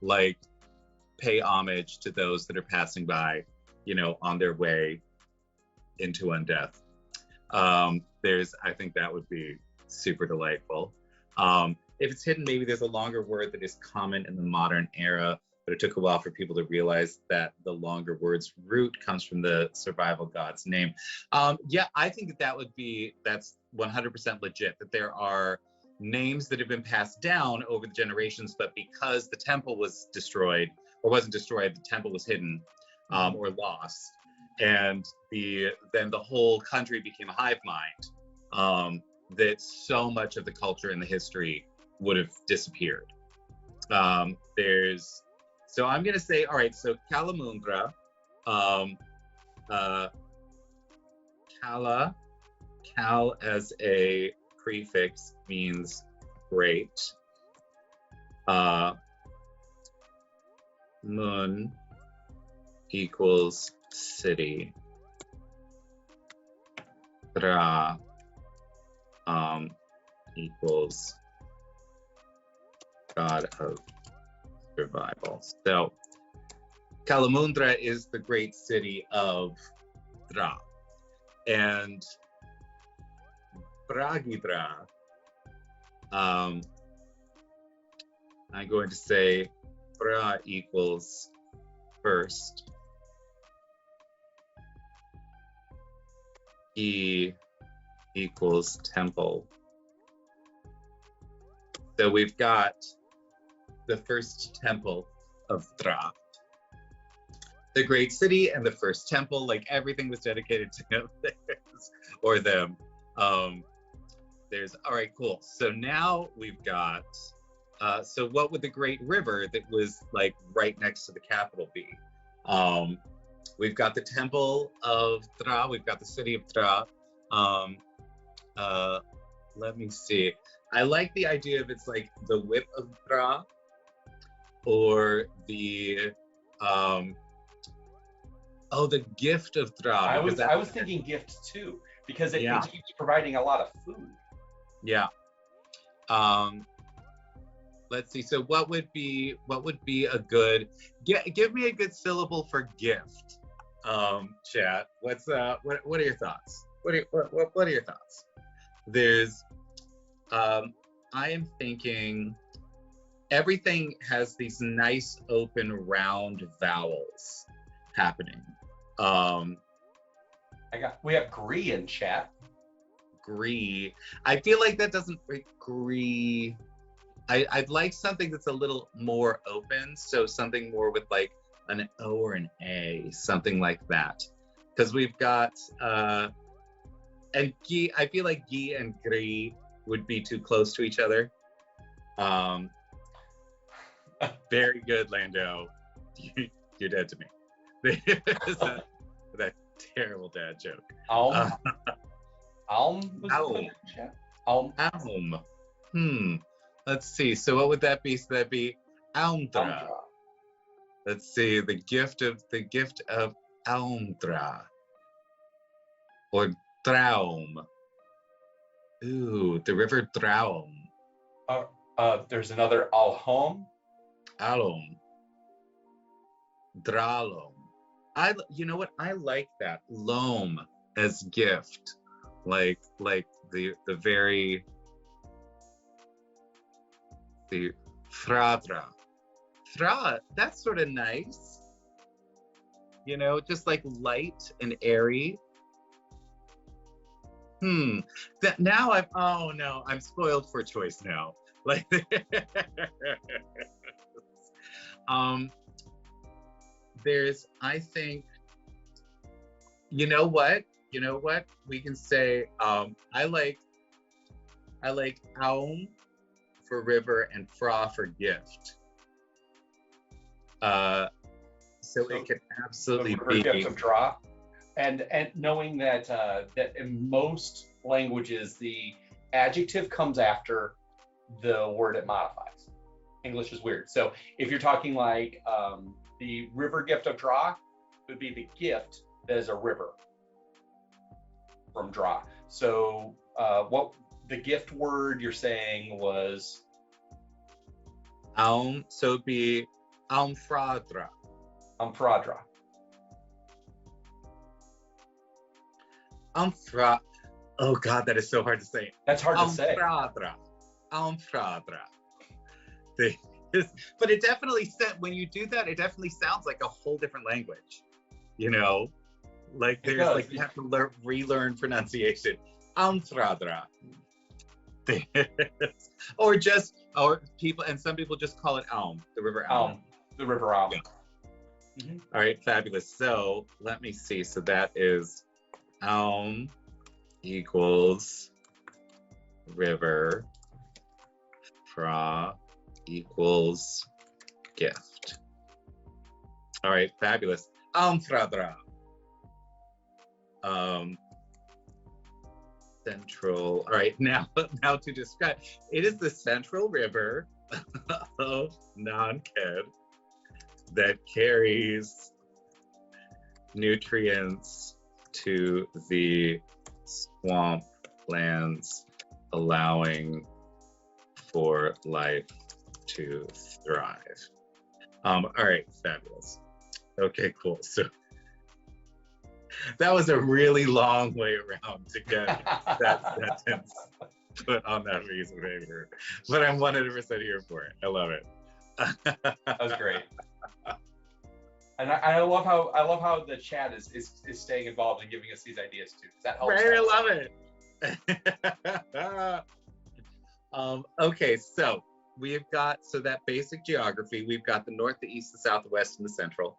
like pay homage to those that are passing by, on their way into undeath. I think that would be super delightful. If it's hidden, maybe there's a longer word that is common in the modern era, but it took a while for people to realize that the longer word's root comes from the survival god's name. Yeah, I think that's 100% legit, that there are names that have been passed down over the generations, but because the temple was destroyed, or wasn't destroyed, the temple was hidden or lost, and then the whole country became a hive mind, that so much of the culture and the history would have disappeared. So I'm gonna say, all right, so Kalamundra, Kal as a prefix means great. Mun equals city. Ra equals god of survival. So Kalamundra is the great city of Dra. And Bragidra, I'm going to say Bra equals first. E equals temple. So we've got the first temple of Dra, the great city, and the first temple, like everything was dedicated to him or them. All right, cool. So now we've got, so what would the great river that was like right next to the capital be? We've got the temple of Dra, we've got the city of Dra. Let me see. I like the idea of it's like the whip of Dra, or the the gift of Dra. I was thinking gift too, because it keeps providing a lot of food. Yeah. Let's see. So what would be a good, give me a good syllable for gift. Chat. What are your thoughts? What are your thoughts? There's I am thinking everything has these nice open round vowels happening. We have Gree in chat. Gree. I feel like that doesn't Gree. I'd like something that's a little more open, so something more with like an O or an A, something like that. Because we've got and Gi, I feel like Gi and Gree would be too close to each other. Very good, Lando. You're dead to me. that terrible dad joke. Alm was Alm. Let's see. So what would that be? So that'd be Almdra. Let's see. The gift of Almdra. Or Traum. Ooh, the river Traum. There's another Alhom. Alom. Dralom. You know what? I like that. Loam as gift. Like the Fradra. Fra, that's sort of nice. Just like light and airy. Now I'm spoiled for choice now. Like there's, I think, you know what? You know what? We can say, I like Aum for river and Fra for gift. So it could absolutely the river be gift of draw. And knowing that that in most languages the adjective comes after the word it modifies. English is weird. So if you're talking like the river gift of draw would be the gift that is a river from draw. So what the gift word you're saying was Aum, so it'd be Aumfradra. Ampradra. Aumfra. Oh God, that is so hard to say. That's hard to say. Aumfradra. Aumfradra. But it definitely when you do that, it definitely sounds like a whole different language. You know, like there's like you have to relearn pronunciation. Aumfradra. or people, and some people just call it Aum, the river Aum. The river Aum. Yeah. All right, fabulous. So let me see. So that is Aum equals river, Fra equals gift. All right, fabulous. Aumfradra. Central. All right, now to describe. It is the central river of Nanked that carries nutrients to the swamp lands, allowing for life to thrive. All right, fabulous. Okay, cool. So that was a really long way around to get that sentence put on that piece of paper, but I'm 100% here for it. I love it. That was great. And I love how the chat is staying involved and giving us these ideas too. That helps. Right, I love it. Okay, so we've got that basic geography. We've got the north, the east, the south, the west, and the central.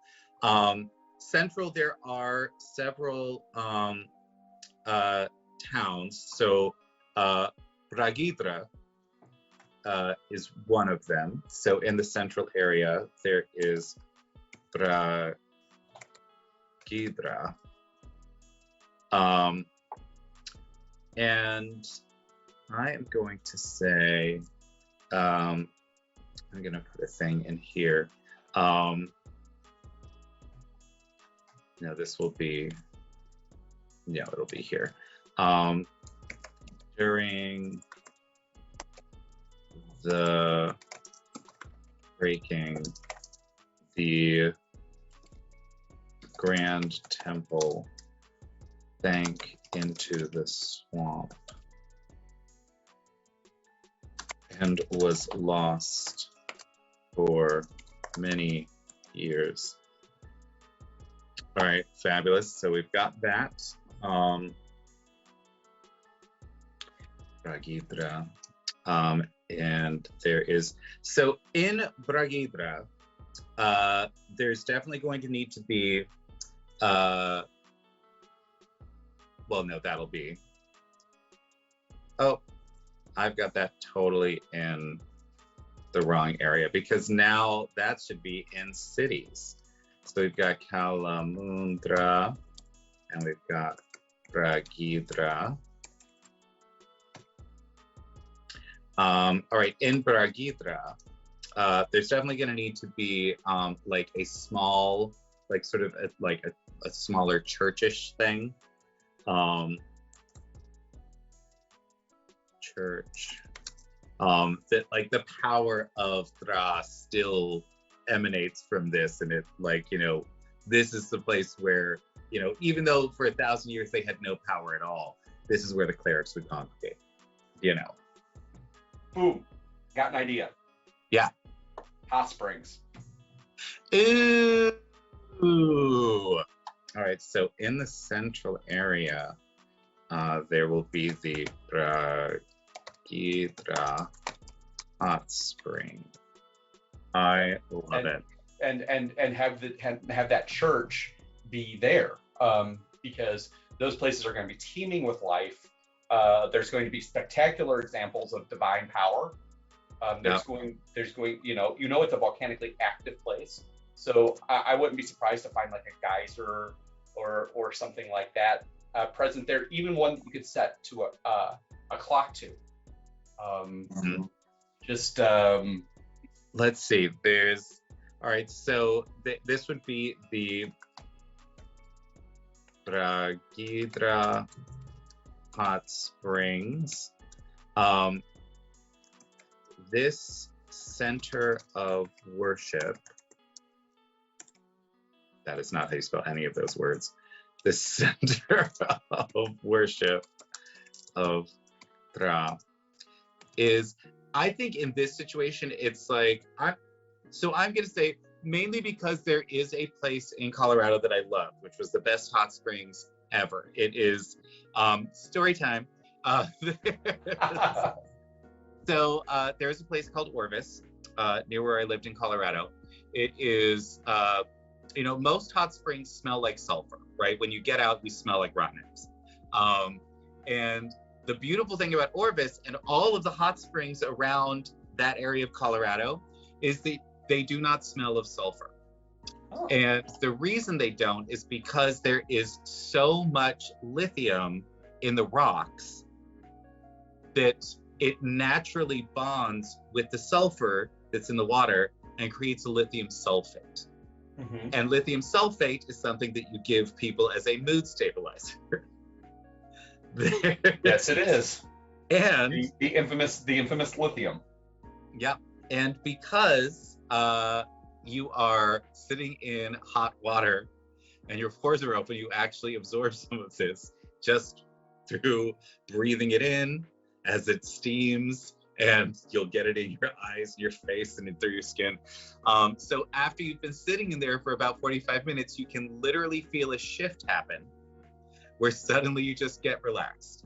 Central, there are several towns. So Bragidra is one of them. So in the central area, there is Bragidra. And I am going to say, I'm going to put a thing in here. No, this will be, no, it'll be here. During the breaking, the Grand Temple sank into the swamp and was lost for many years. All right, fabulous. So we've got that. Bragidra. And there is, so in Bragidra, there's definitely going to need to be, well, no, that'll be, oh, I've got that totally in the wrong area, because now that should be in cities. So we've got Kalamundra, and we've got Bragidra. All right, in Bragidra, there's definitely going to need to be like a small, like sort of a smaller churchish thing. Church. That like the power of Thra still emanates from this, and it like, you know, this is the place where, you know, even though for 1,000 years they had no power at all, this is where the clerics would congregate, you know. Boom, got an idea. Yeah. Hot Springs. Ooh. All right, so in the central area, there will be the Bragidra hot spring. I love it. and have that church be there, because those places are going to be teeming with life. There's going to be spectacular examples of divine power. There's going, it's a volcanically active place. So I wouldn't be surprised to find like a geyser or something like that present there, even one that you could set to a clock to. Just let's see. All right. So this would be the Bragidra Hot Springs. This center of worship, that is not how you spell any of those words. The center of worship of Tra is, I think in this situation, it's like, I'm going to say, mainly because there is a place in Colorado that I love, which was the best hot springs ever. It is story time. So there's a place called Orvis near where I lived in Colorado. It is, most hot springs smell like sulfur, right? When you get out, we smell like rotten eggs. And the beautiful thing about Orvis and all of the hot springs around that area of Colorado is that they do not smell of sulfur. Oh. And the reason they don't is because there is so much lithium in the rocks that it naturally bonds with the sulfur that's in the water and creates a lithium sulfate. Mm-hmm. And lithium sulfate is something that you give people as a mood stabilizer. Yes, it is. And the infamous lithium. Yeah. And because you are sitting in hot water and your pores are open, you actually absorb some of this just through breathing it in as it steams, and you'll get it in your eyes, your face, and through your skin. So after you've been sitting in there for about 45 minutes, you can literally feel a shift happen where suddenly you just get relaxed.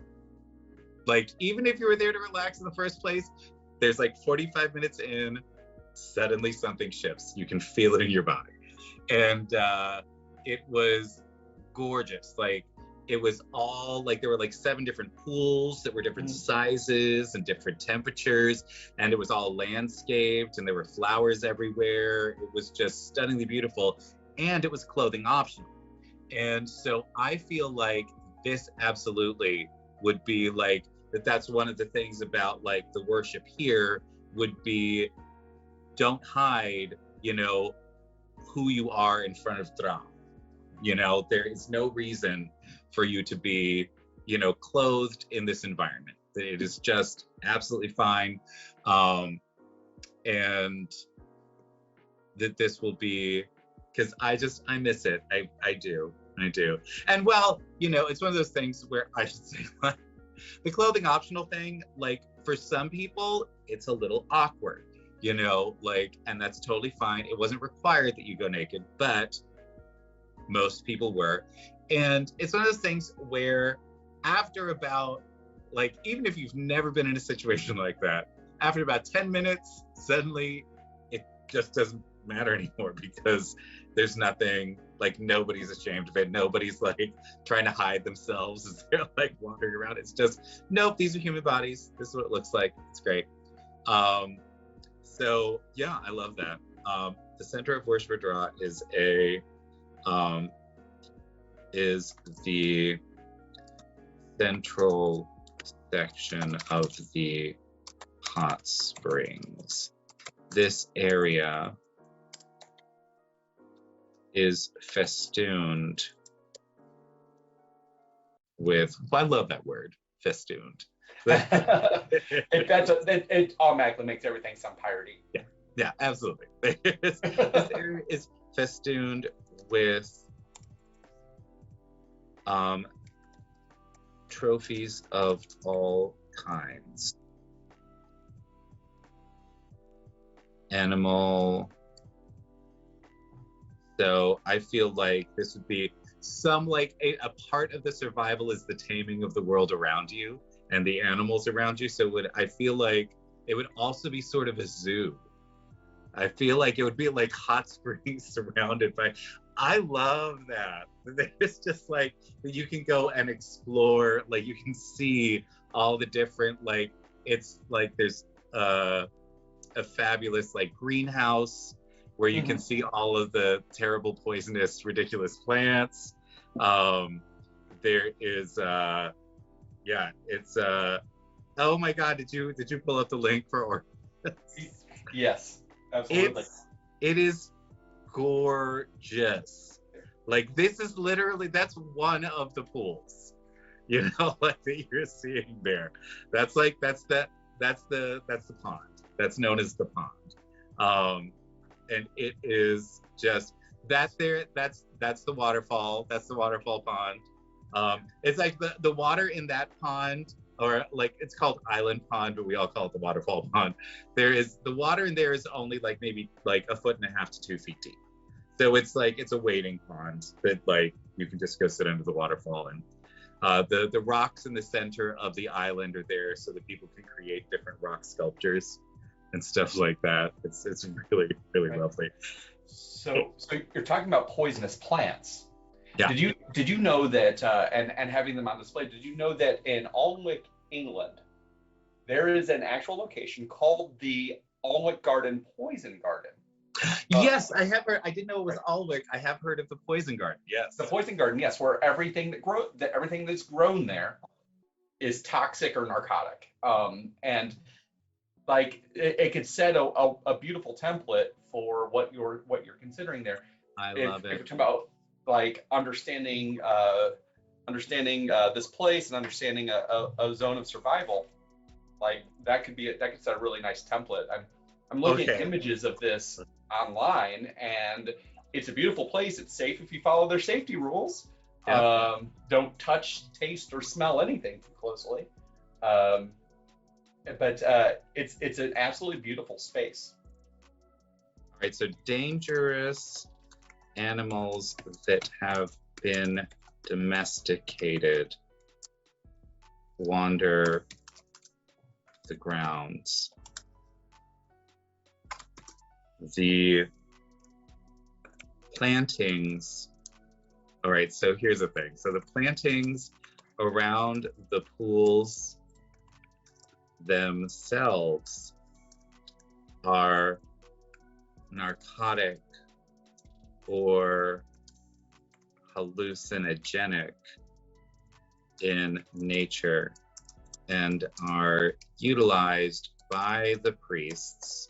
Like, even if you were there to relax in the first place, there's like 45 minutes in, suddenly something shifts. You can feel it in your body. And it was gorgeous. Like, it was all like, there were like 7 different pools that were different sizes and different temperatures, and it was all landscaped, and there were flowers everywhere. It was just stunningly beautiful, and it was clothing optional. And so I feel like this absolutely would be like, that's one of the things about like the worship here would be, don't hide, who you are in front of Tra. There is no reason for you to be, clothed in this environment. It is just absolutely fine. And that this will be, because I miss it. I do. And well, it's one of those things where I should say, the clothing optional thing, like for some people, it's a little awkward, and that's totally fine. It wasn't required that you go naked, but most people were. And it's one of those things where after about, like, even if you've never been in a situation like that, after about 10 minutes, suddenly it just doesn't matter anymore, because there's nothing, like, nobody's ashamed of it. Nobody's like trying to hide themselves as they're like wandering around. It's just, nope, these are human bodies. This is what it looks like. It's great. So yeah, I love that. The center of worship draw is the central section of the hot springs. This area is festooned with, I love that word, festooned. It automatically makes everything sound piratey. Yeah, absolutely. This area is festooned with trophies of all kinds. Animal. So I feel like this would be some, like, a part of the survival is the taming of the world around you and the animals around you. So I feel like it would also be sort of a zoo, I feel like it would be like hot springs surrounded by. I love that. There's just like you can go and explore. Like you can see all the different like it's like there's a fabulous like greenhouse where you can see all of the terrible, poisonous, ridiculous plants. There is yeah, it's oh my God, did you pull up the link for Orcas? Yes, absolutely. It is gorgeous. Like this is literally that's one of the pools, you know, like that you're seeing there. That's like that's the pond. That's known as the pond. And it is just that there that's the waterfall. That's the waterfall pond. It's like the water in that pond, or like it's called Island Pond, but we all call it the waterfall pond. There is the water in there is only like maybe like 1.5 to 2 feet deep. So it's like it's a wading pond that like you can just go sit under the waterfall, and the rocks in the center of the island are there so that people can create different rock sculptures and stuff like that. It's really really lovely. So you're talking about poisonous plants. Yeah. Did you know that and having them on display? Did you know that in Alnwick, England, there is an actual location called the Alnwick Garden Poison Garden? Yes, I have heard. I didn't know it was Alnwick. I have heard of the Poison Garden. Yes. The Poison Garden, yes, where everything everything that's grown there is toxic or narcotic. And like it could set a beautiful template for what you're considering there. I love it. If you're talking about like understanding this place and understanding a zone of survival, like that could set a really nice template. I'm looking at images of this online, and it's a beautiful place. It's safe if you follow their safety rules. Yep. Don't touch, taste, or smell anything too closely. But it's an absolutely beautiful space. All right, so dangerous animals that have been domesticated wander the grounds. The plantings, all right, so here's the thing. So the plantings around the pools themselves are narcotic or hallucinogenic in nature and are utilized by the priests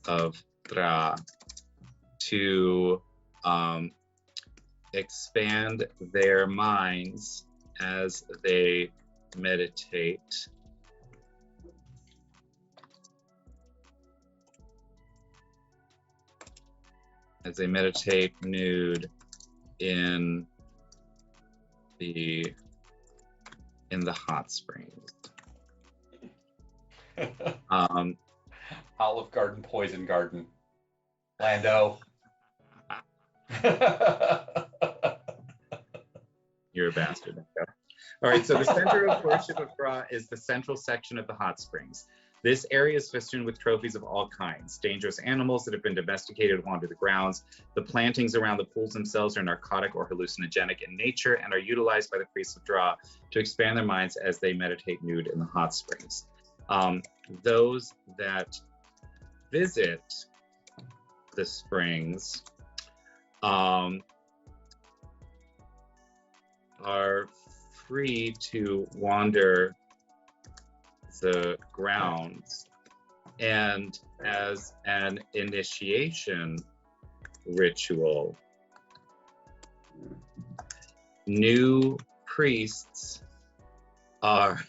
of Dra to expand their minds as they meditate. As they meditate nude in the hot springs. Olive Garden, Poison Garden, Lando. You're a bastard. All right, so the center of worship of Ra is the central section of the hot springs. This area is festooned with trophies of all kinds. Dangerous animals that have been domesticated wander the grounds. The plantings around the pools themselves are narcotic or hallucinogenic in nature and are utilized by the priests of Dra to expand their minds as they meditate nude in the hot springs. Those that visit the springs are free to wander the grounds, and as an initiation ritual, new priests are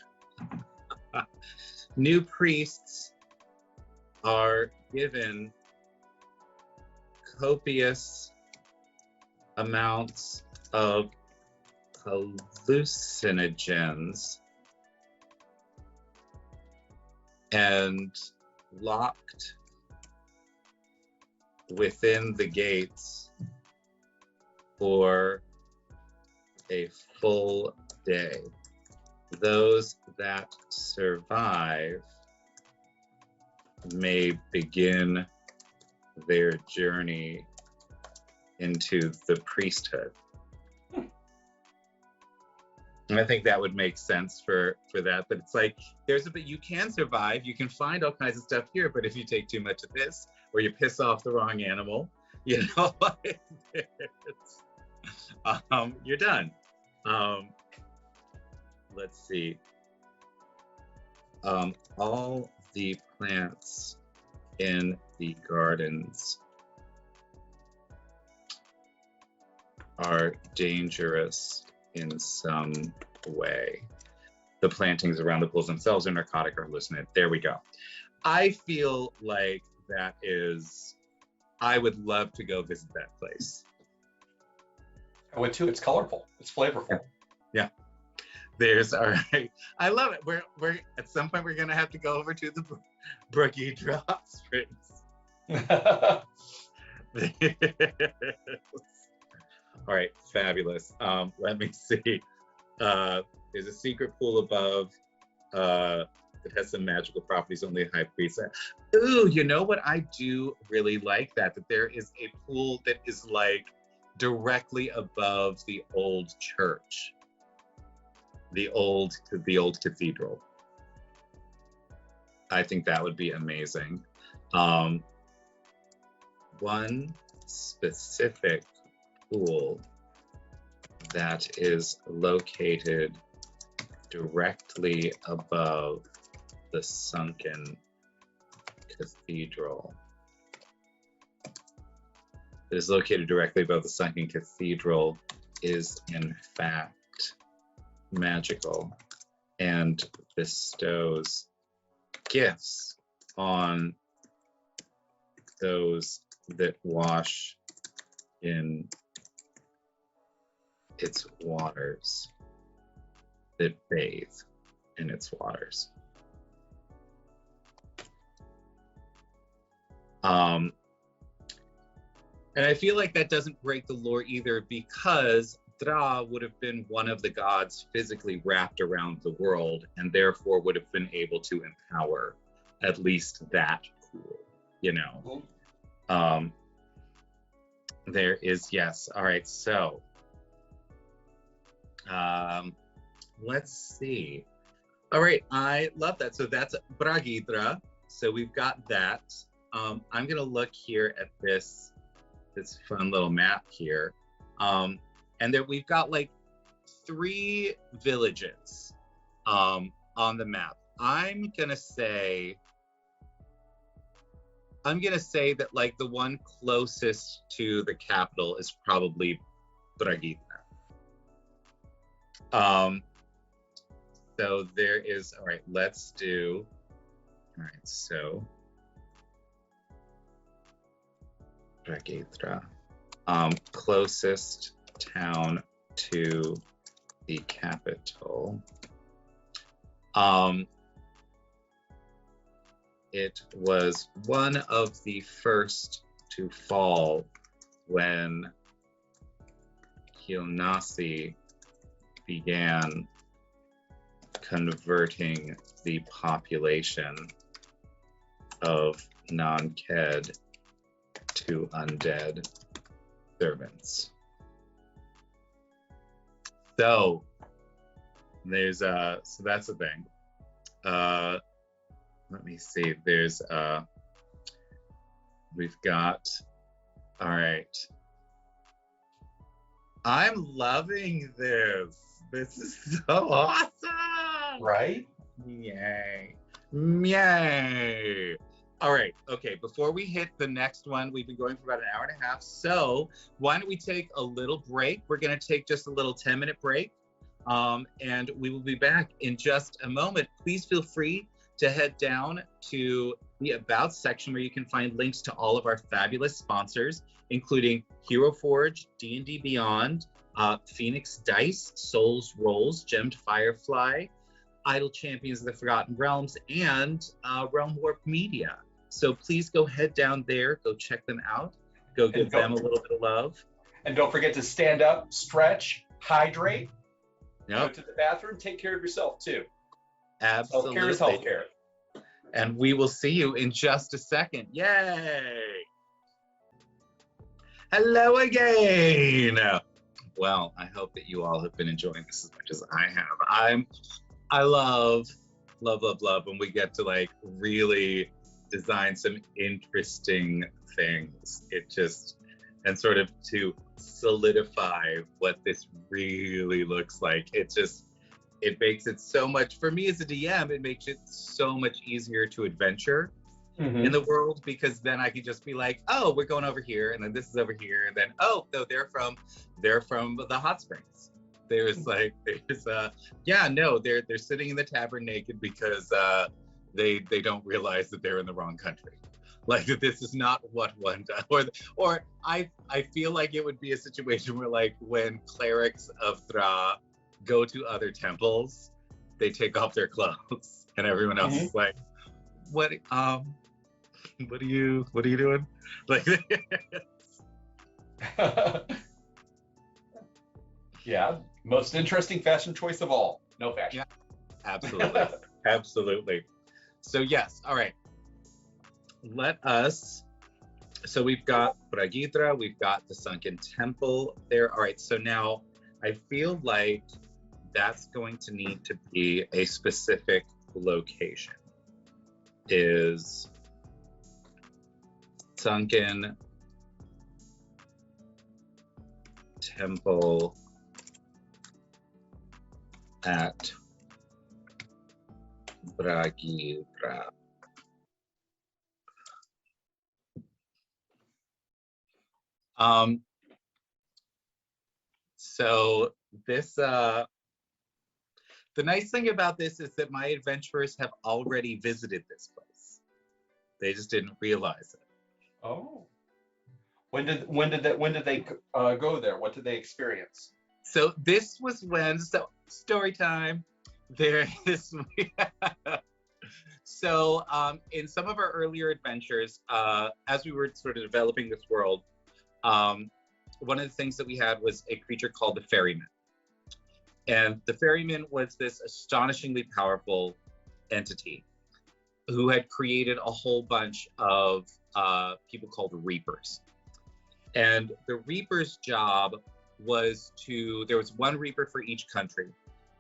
given copious amounts of hallucinogens and locked within the gates for a full day. Those that survive may begin their journey into the priesthood. And I think that would make sense for that. But it's like, you can survive, you can find all kinds of stuff here, but if you take too much of this, or you piss off the wrong animal, you know, you're done. Let's see. All the plants in the gardens are dangerous in some way. The plantings around the pools themselves are narcotic or hallucinant. There we go. I feel like that is, I would love to go visit that place. I would too. It's colorful. It's flavorful. Yeah. All right. I love it. We're at some point we're gonna have to go over to the Brugidra Springs. All right, fabulous. Let me see. There's a secret pool above. It has some magical properties only a high priest. Ooh, you know what? I do really like that there is a pool that is like directly above the old church, the old cathedral. I think that would be amazing. One specific pool that is located directly above the sunken cathedral. It is located directly above the sunken cathedral is in fact magical and bestows gifts on those that wash in its waters, that bathe in its waters. And I feel like that doesn't break the lore either, because Dra would have been one of the gods physically wrapped around the world, and therefore would have been able to empower at least that pool, you know. There is, yes. All right, so let's see. All right, I love that. So that's Bragidra. So we've got that. I'm gonna look here at this fun little map here. And there we've got like 3 villages on the map. I'm gonna say that like the one closest to the capital is probably Bragidra. So there is, all right, let's do, all right, so Bragidra, closest town to the capital. It was one of the first to fall when Kilnasi began converting the population of non-Ked to undead servants. So there's so that's the thing. Let me see. There's we've got, all right. I'm loving this. This is so awesome. Right? Yay. Yay. All right. Okay. Before we hit the next one, we've been going for about an hour and a half. So why don't we take a little break? We're going to take just a little 10-minute break. And we will be back in just a moment. Please feel free to head down to the About section where you can find links to all of our fabulous sponsors, including Hero Forge, D&D Beyond, Phoenix Dice, Souls Rolls, Gemmed Firefly, Idle Champions of the Forgotten Realms, and Realm Warp Media. So please go head down there, go check them out, go give them a little bit of love. And don't forget to stand up, stretch, hydrate, Yep. go to the bathroom, take care of yourself too. Absolutely. Healthcare is healthcare. And we will see you in just a second. Yay! Hello again. Well, I hope that you all have been enjoying this as much as I have. I love when we get to like really design some interesting things. It just, and sort of to solidify what this really looks like. It makes it so much, for me as a DM, it makes it so much easier to adventure in the world, because then I can just be like, oh, we're going over here, and then this is over here, and then oh no, they're from the hot springs. There's they're sitting in the tavern naked because they don't realize that they're in the wrong country. Like, this is not what one does. Or I feel like it would be a situation where, like, when clerics of Thra go to other temples, they take off their clothes, and everyone else is like, what are you doing? Like, yeah, most interesting fashion choice of all. No fashion. Yeah, absolutely. Absolutely. So yes, all right. So we've got Bragidra, we've got the Sunken Temple there. All right, so now I feel like that's going to need to be a specific location. Is Sunken Temple at Bragidra. So this, the nice thing about this is that my adventurers have already visited this place. They just didn't realize it. Oh. When did they go there? What did they experience? So this was when, so story time. There is, so in some of our earlier adventures, as we were sort of developing this world, one of the things that we had was a creature called the Ferryman. And the Ferryman was this astonishingly powerful entity who had created a whole bunch of people called Reapers. And the Reaper's job was there was one Reaper for each country.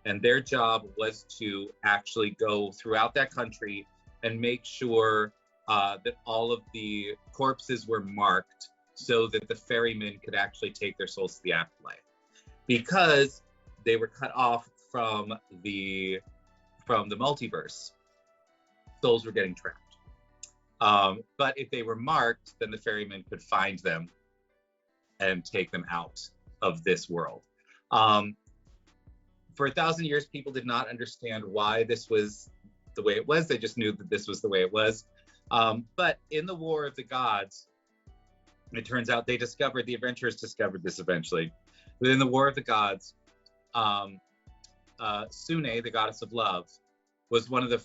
And their job was to actually go throughout that country and make sure that all of the corpses were marked so that the ferrymen could actually take their souls to the afterlife. Because they were cut off from the multiverse, souls were getting trapped. But if they were marked, then the ferrymen could find them and take them out of this world. For 1,000 years, people did not understand why this was the way it was. They just knew that this was the way it was. But in the War of the Gods, it turns out the adventurers discovered this eventually. Within the War of the Gods, Sune, the goddess of love, was one of the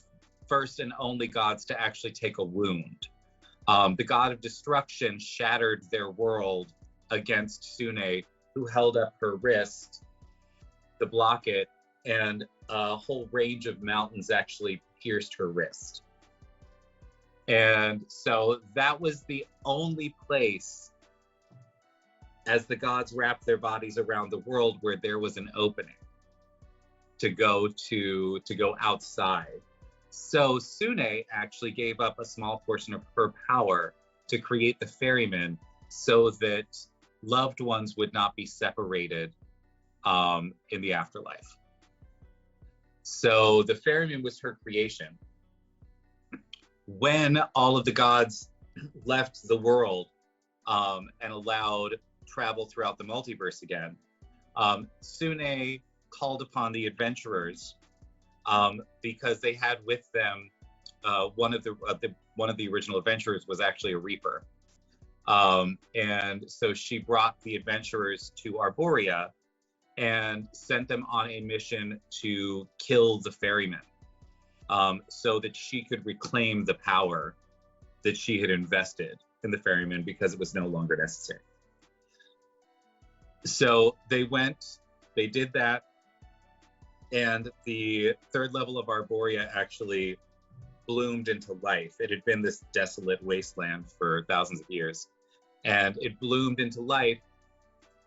first and only gods to actually take a wound. The god of destruction shattered their world against Sune, who held up her wrist to block it, and a whole range of mountains actually pierced her wrist. And so that was the only place, as the gods wrapped their bodies around the world, where there was an opening to go outside. So Sune actually gave up a small portion of her power to create the ferryman so that loved ones would not be separated in the afterlife. So the ferryman was her creation. When all of the gods left the world and allowed travel throughout the multiverse again, Sune called upon the adventurers because they had with them one of the original adventurers was actually a Reaper, and so she brought the adventurers to Arborea and sent them on a mission to kill the ferryman, so that she could reclaim the power that she had invested in the ferryman because it was no longer necessary. So they did that, and the third level of Arborea actually bloomed into life. It had been this desolate wasteland for thousands of years, and it bloomed into life.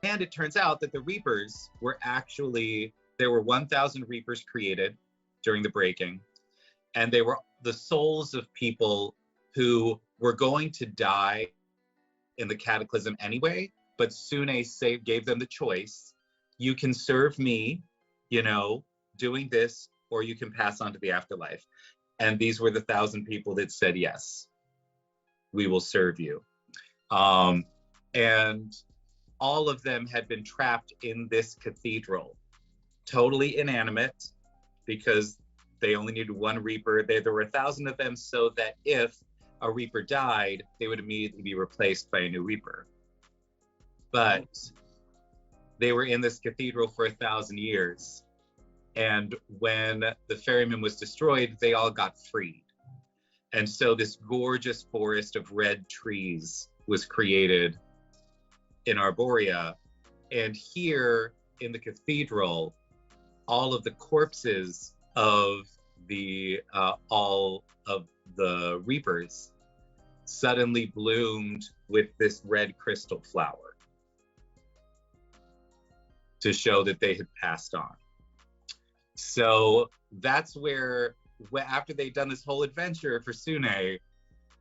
And it turns out that the Reapers were actually, there were 1,000 Reapers created during the breaking, and they were the souls of people who were going to die in the cataclysm anyway, but Sune gave them the choice. You can serve me, you know, doing this, or you can pass on to the afterlife. And these were the 1,000 people that said, yes, we will serve you. And all of them had been trapped in this cathedral, totally inanimate, because they only needed one Reaper. There were 1,000 of them, so that if a Reaper died, they would immediately be replaced by a new Reaper. But they were in this cathedral for 1,000 years. And when the ferryman was destroyed, they all got freed. And so this gorgeous forest of red trees was created in Arborea. And here in the cathedral, all of the corpses of all of the Reapers suddenly bloomed with this red crystal flower to show that they had passed on. So that's where, after they'd done this whole adventure for Sune,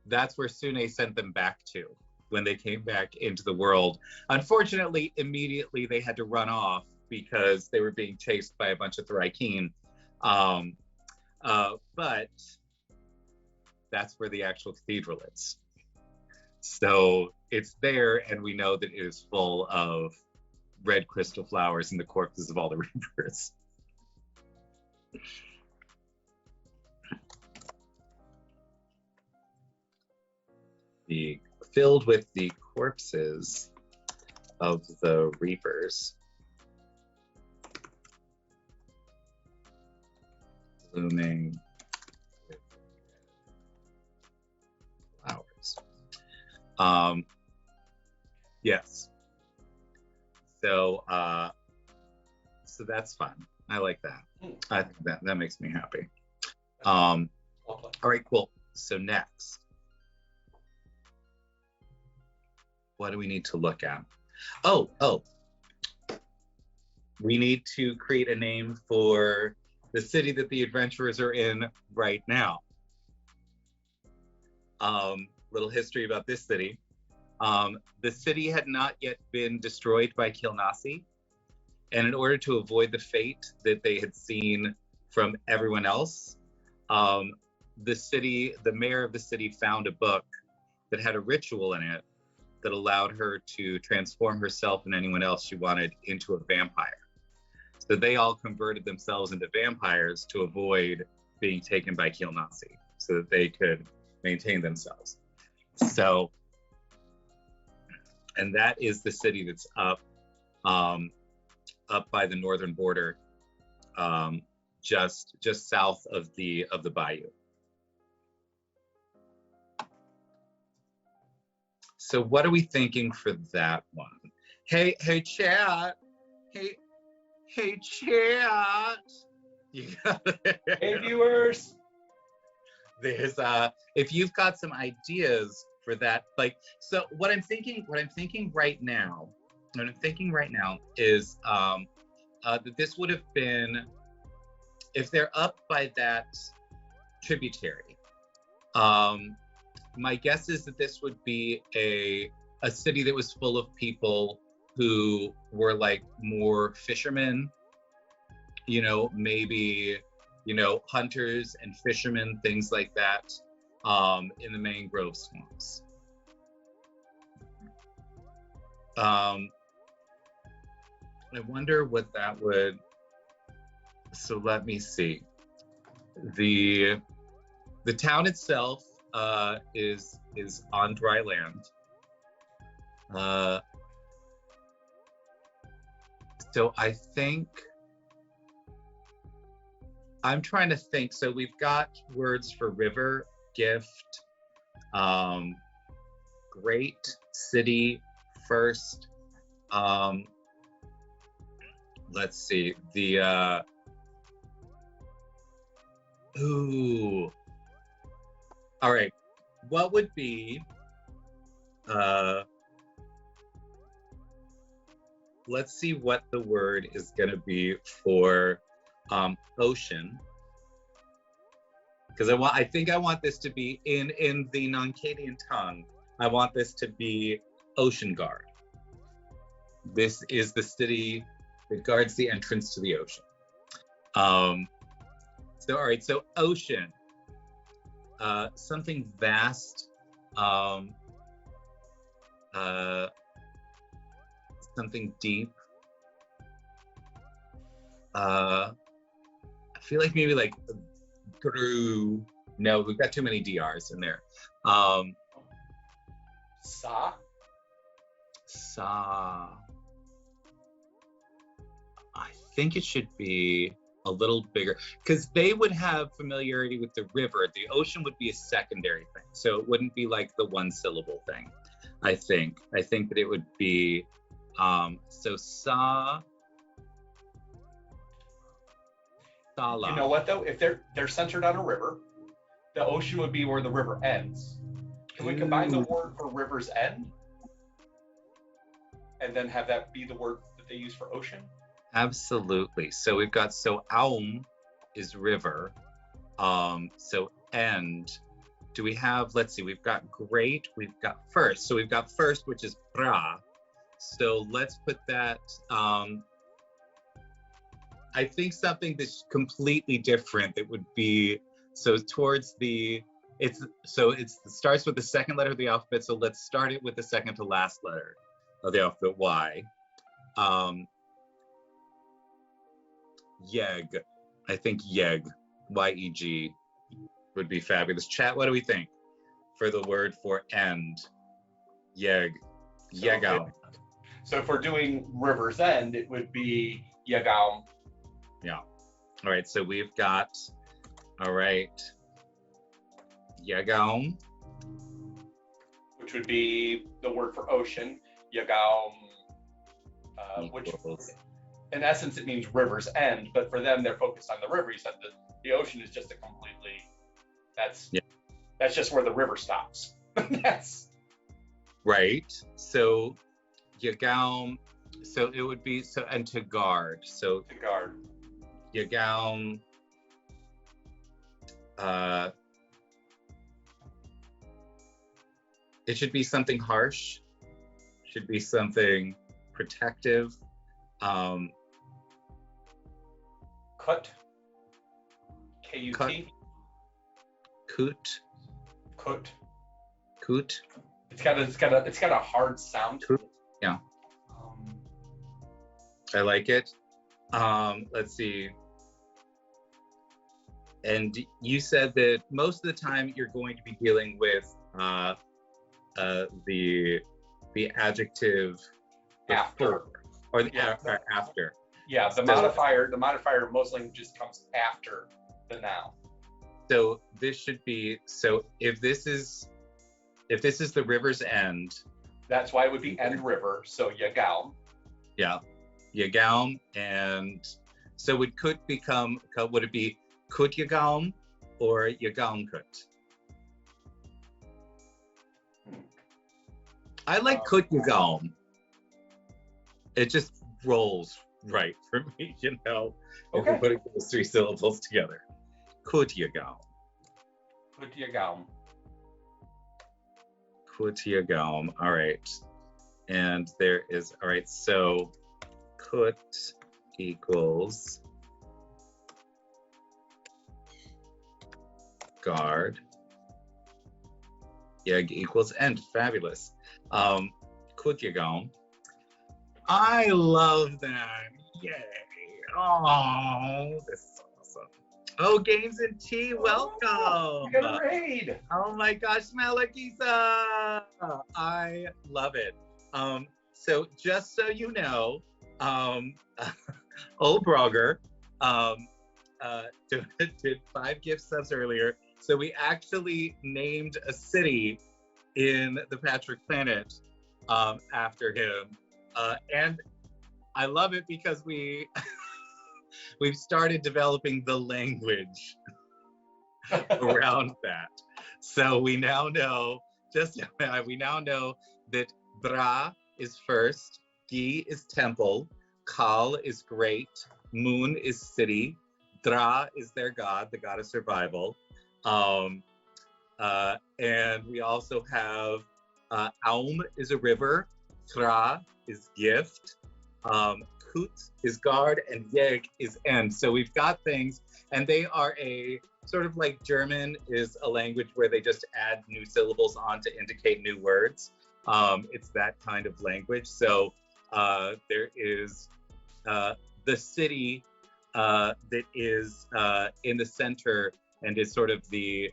that's where Sune sent them back to when they came back into the world. Unfortunately, immediately they had to run off because they were being chased by a bunch of Thraikeen. But that's where the actual cathedral is. So it's there, and we know that it is full of red crystal flowers and the corpses of all the Reapers. Filled with the corpses of the Reapers. Blooming with flowers. Yes. So that's fun. I like that. I think that makes me happy. All right, cool. So next, what do we need to look at? Oh, we need to create a name for the city that the adventurers are in right now. Little history about this city. The city had not yet been destroyed by Kilnasi, and in order to avoid the fate that they had seen from everyone else, the mayor of the city found a book that had a ritual in it that allowed her to transform herself and anyone else she wanted into a vampire. So they all converted themselves into vampires to avoid being taken by Kilnasi, so that they could maintain themselves. So, and that is the city that's up by the northern border, just south of the bayou. So what are we thinking for that one? Hey chat. Hey chat. You got it. Hey viewers. There's if you've got some ideas for that, like, so what I'm thinking right now is that this would have been, if they're up by that tributary, my guess is that this would be a city that was full of people who were like more fishermen, maybe, hunters and fishermen, things like that, in the mangrove swamps. I wonder what that would, so let me see. The town itself is on dry land. So I think, I'm trying to think. So we've got words for river, gift, great, city, first. Let's see, All right. What would be, uh, let's see what the word is going to be for ocean. Because I think I want this to be in the non-Cadian tongue. I want this to be Ocean Guard. This is the city that guards the entrance to the ocean. So all right, so ocean, something vast, something deep. I feel like maybe like through. No, we've got too many DRs in there. Sa. I think it should be a little bigger because they would have familiarity with the river. The ocean would be a secondary thing, so it wouldn't be like the one syllable thing. I think that it would be so sala. You know what though? If they're centered on a river, the ocean would be where the river ends. Can we combine the word for river's end? And then have that be the word that they use for ocean? Absolutely. So we've got, so aum is river. So end. Do we have, let's see, we've got great, we've got first. So we've got first, which is pra. So let's put that, I think something that's completely different that would be, so towards the, it starts with the second letter of the alphabet. So let's start it with the second to last letter of the alphabet, Y. Yeg. I think yeg, Y-E-G, would be fabulous. Chat, what do we think for the word for end? Yeg. Yegaum. So if we're doing river's end, it would be yegaum. Yeah. All right, so we've got, all right, yegaum. Which would be the word for ocean, yegaum, which in essence it means river's end, but for them they're focused on the river. You said the ocean is just a completely, that's just where the river stops. That's right. So yegaum, so it would be, so, and to guard. So to guard. Yegaum, it should be something harsh, should be something protective. Kut. K-U-T. Kut. Kut. Kut. It's got a hard sound to it. Yeah. I like it. Let's see. And you said that most of the time you're going to be dealing with the adjective after, or the after. Yeah, the modifier in most languages comes after the noun. So this should be, so if this is the river's end. That's why it would be end river, so yegaum. Yeah, yegaum, and so would it be kut yegaum or yegaum kut? I like kut yegaum. It just rolls right for me, you know. If we're putting those three syllables together. Kut yegaum. Kut yegaum. Kut yegaum. All right. And there is, all right, so kut equals guard. Yeg equals end. Fabulous. Kut yegaum. I love that. Yay. Oh, this is awesome. Oh, Games and Tea, welcome. We got a raid. Oh my gosh, Malakisa. I love it. So just so you know, old Brogger did 5 gift subs earlier. So we actually named a city in the Patrick Planet after him. And I love it because we've started developing the language around that. So we now know, we now know that Bra is first, Gi is temple, Kal is great, Moon is city, Dra is their god, the god of survival. Um, and we also have Aum is a river, Thra is gift, Kut is guard, and Yeg is end. So we've got things, and they are a sort of like German is a language where they just add new syllables on to indicate new words. It's that kind of language. So there is the city that is in the center and is sort of the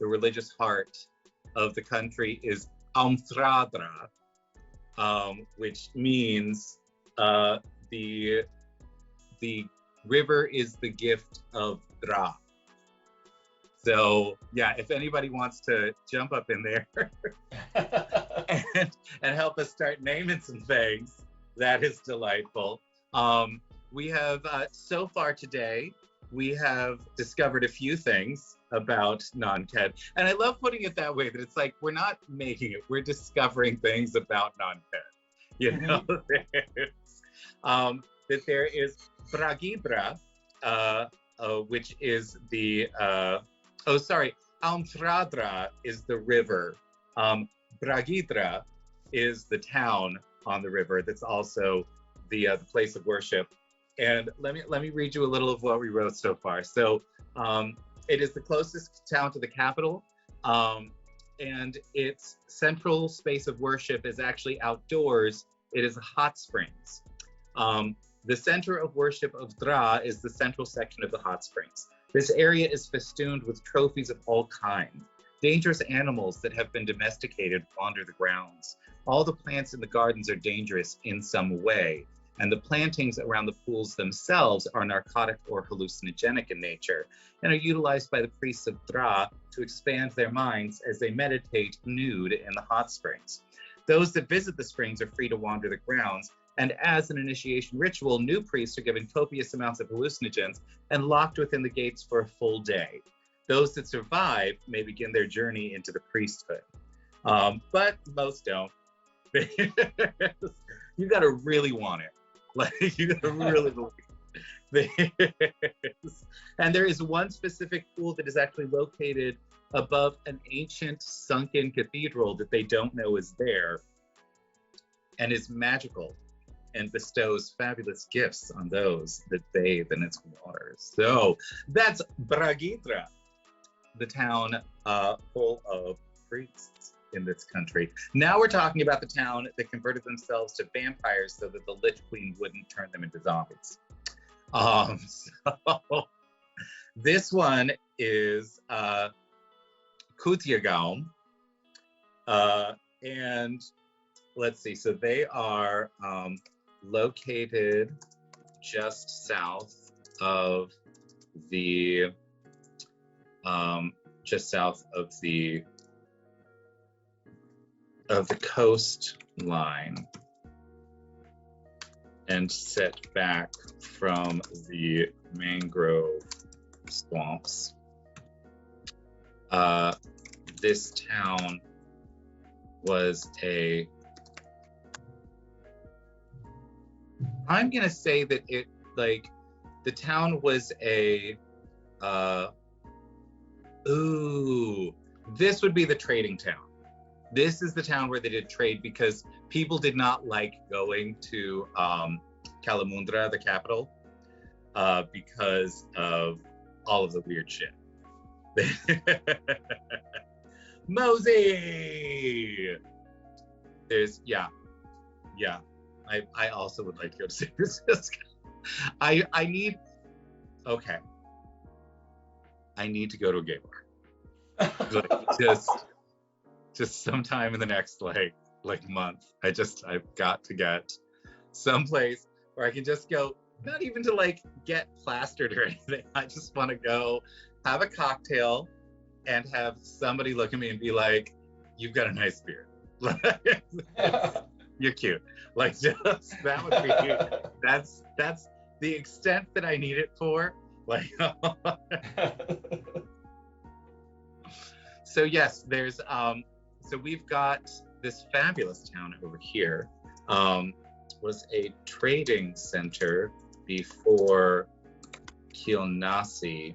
religious heart of the country is Amstradra, which means the river is the gift of Dra. So yeah, if anybody wants to jump up in there and help us start naming some things, that is delightful. We have so far today, we have discovered a few things about Nanked. And I love putting it that way, that it's like, we're not making it, we're discovering things about Nanked. You know, that there is Bragibra, which is the, Almthradra is the river. Bragidra is the town on the river that's also the place of worship. And let me read you a little of what we wrote so far. So it is the closest town to the capital, and its central space of worship is actually outdoors. It is a hot springs. The center of worship of Dra is the central section of the hot springs. This area is festooned with trophies of all kinds. Dangerous animals that have been domesticated wander the grounds. All the plants in the gardens are dangerous in some way, and the plantings around the pools themselves are narcotic or hallucinogenic in nature and are utilized by the priests of Dra to expand their minds as they meditate nude in the hot springs. Those that visit the springs are free to wander the grounds, and as an initiation ritual, new priests are given copious amounts of hallucinogens and locked within the gates for a full day. Those that survive may begin their journey into the priesthood, but most don't. You gotta really want it. Like, you gotta really believe it. And there is one specific pool that is actually located above an ancient sunken cathedral that they don't know is there, and is magical and bestows fabulous gifts on those that bathe in its waters. So that's Bragitra, the town full of priests in this country. Now we're talking about the town that converted themselves to vampires so that the Lich Queen wouldn't turn them into zombies. So this one is Kutiagaum, and let's see, so they are located just south of the coastline and set back from the mangrove swamps. This town was I'm gonna say that the town was this would be the trading town. This is the town where they did trade because people did not like going to Kalamundra, the capital, because of all of the weird shit. Mosey! I also would like to go to San Francisco. I need to go to a gay bar. Just sometime in the next month. I've got to get someplace where I can just go, not even to get plastered or anything. I just want to go have a cocktail and have somebody look at me and be like, "You've got a nice beard. You're cute." That would be that's the extent that I So yes, there's so we've got this fabulous town over here. Was a trading center before Kilnasi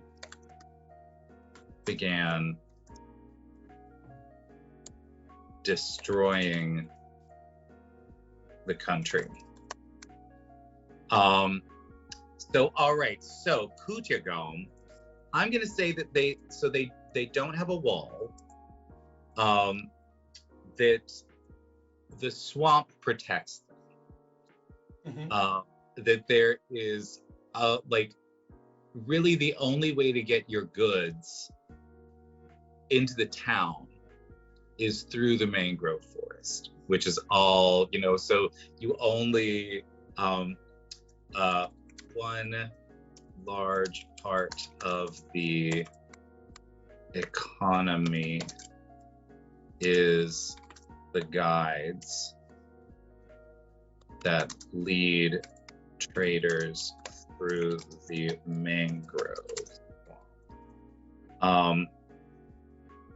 began destroying the country. So all right, so Kutjagom, I'm gonna say that they don't have a wall. That the swamp protects them. That there is like really the only way to get your goods into the town is through the mangrove forest, which is all, you know, so you only one large part of the economy is the guides that lead traders through the mangrove.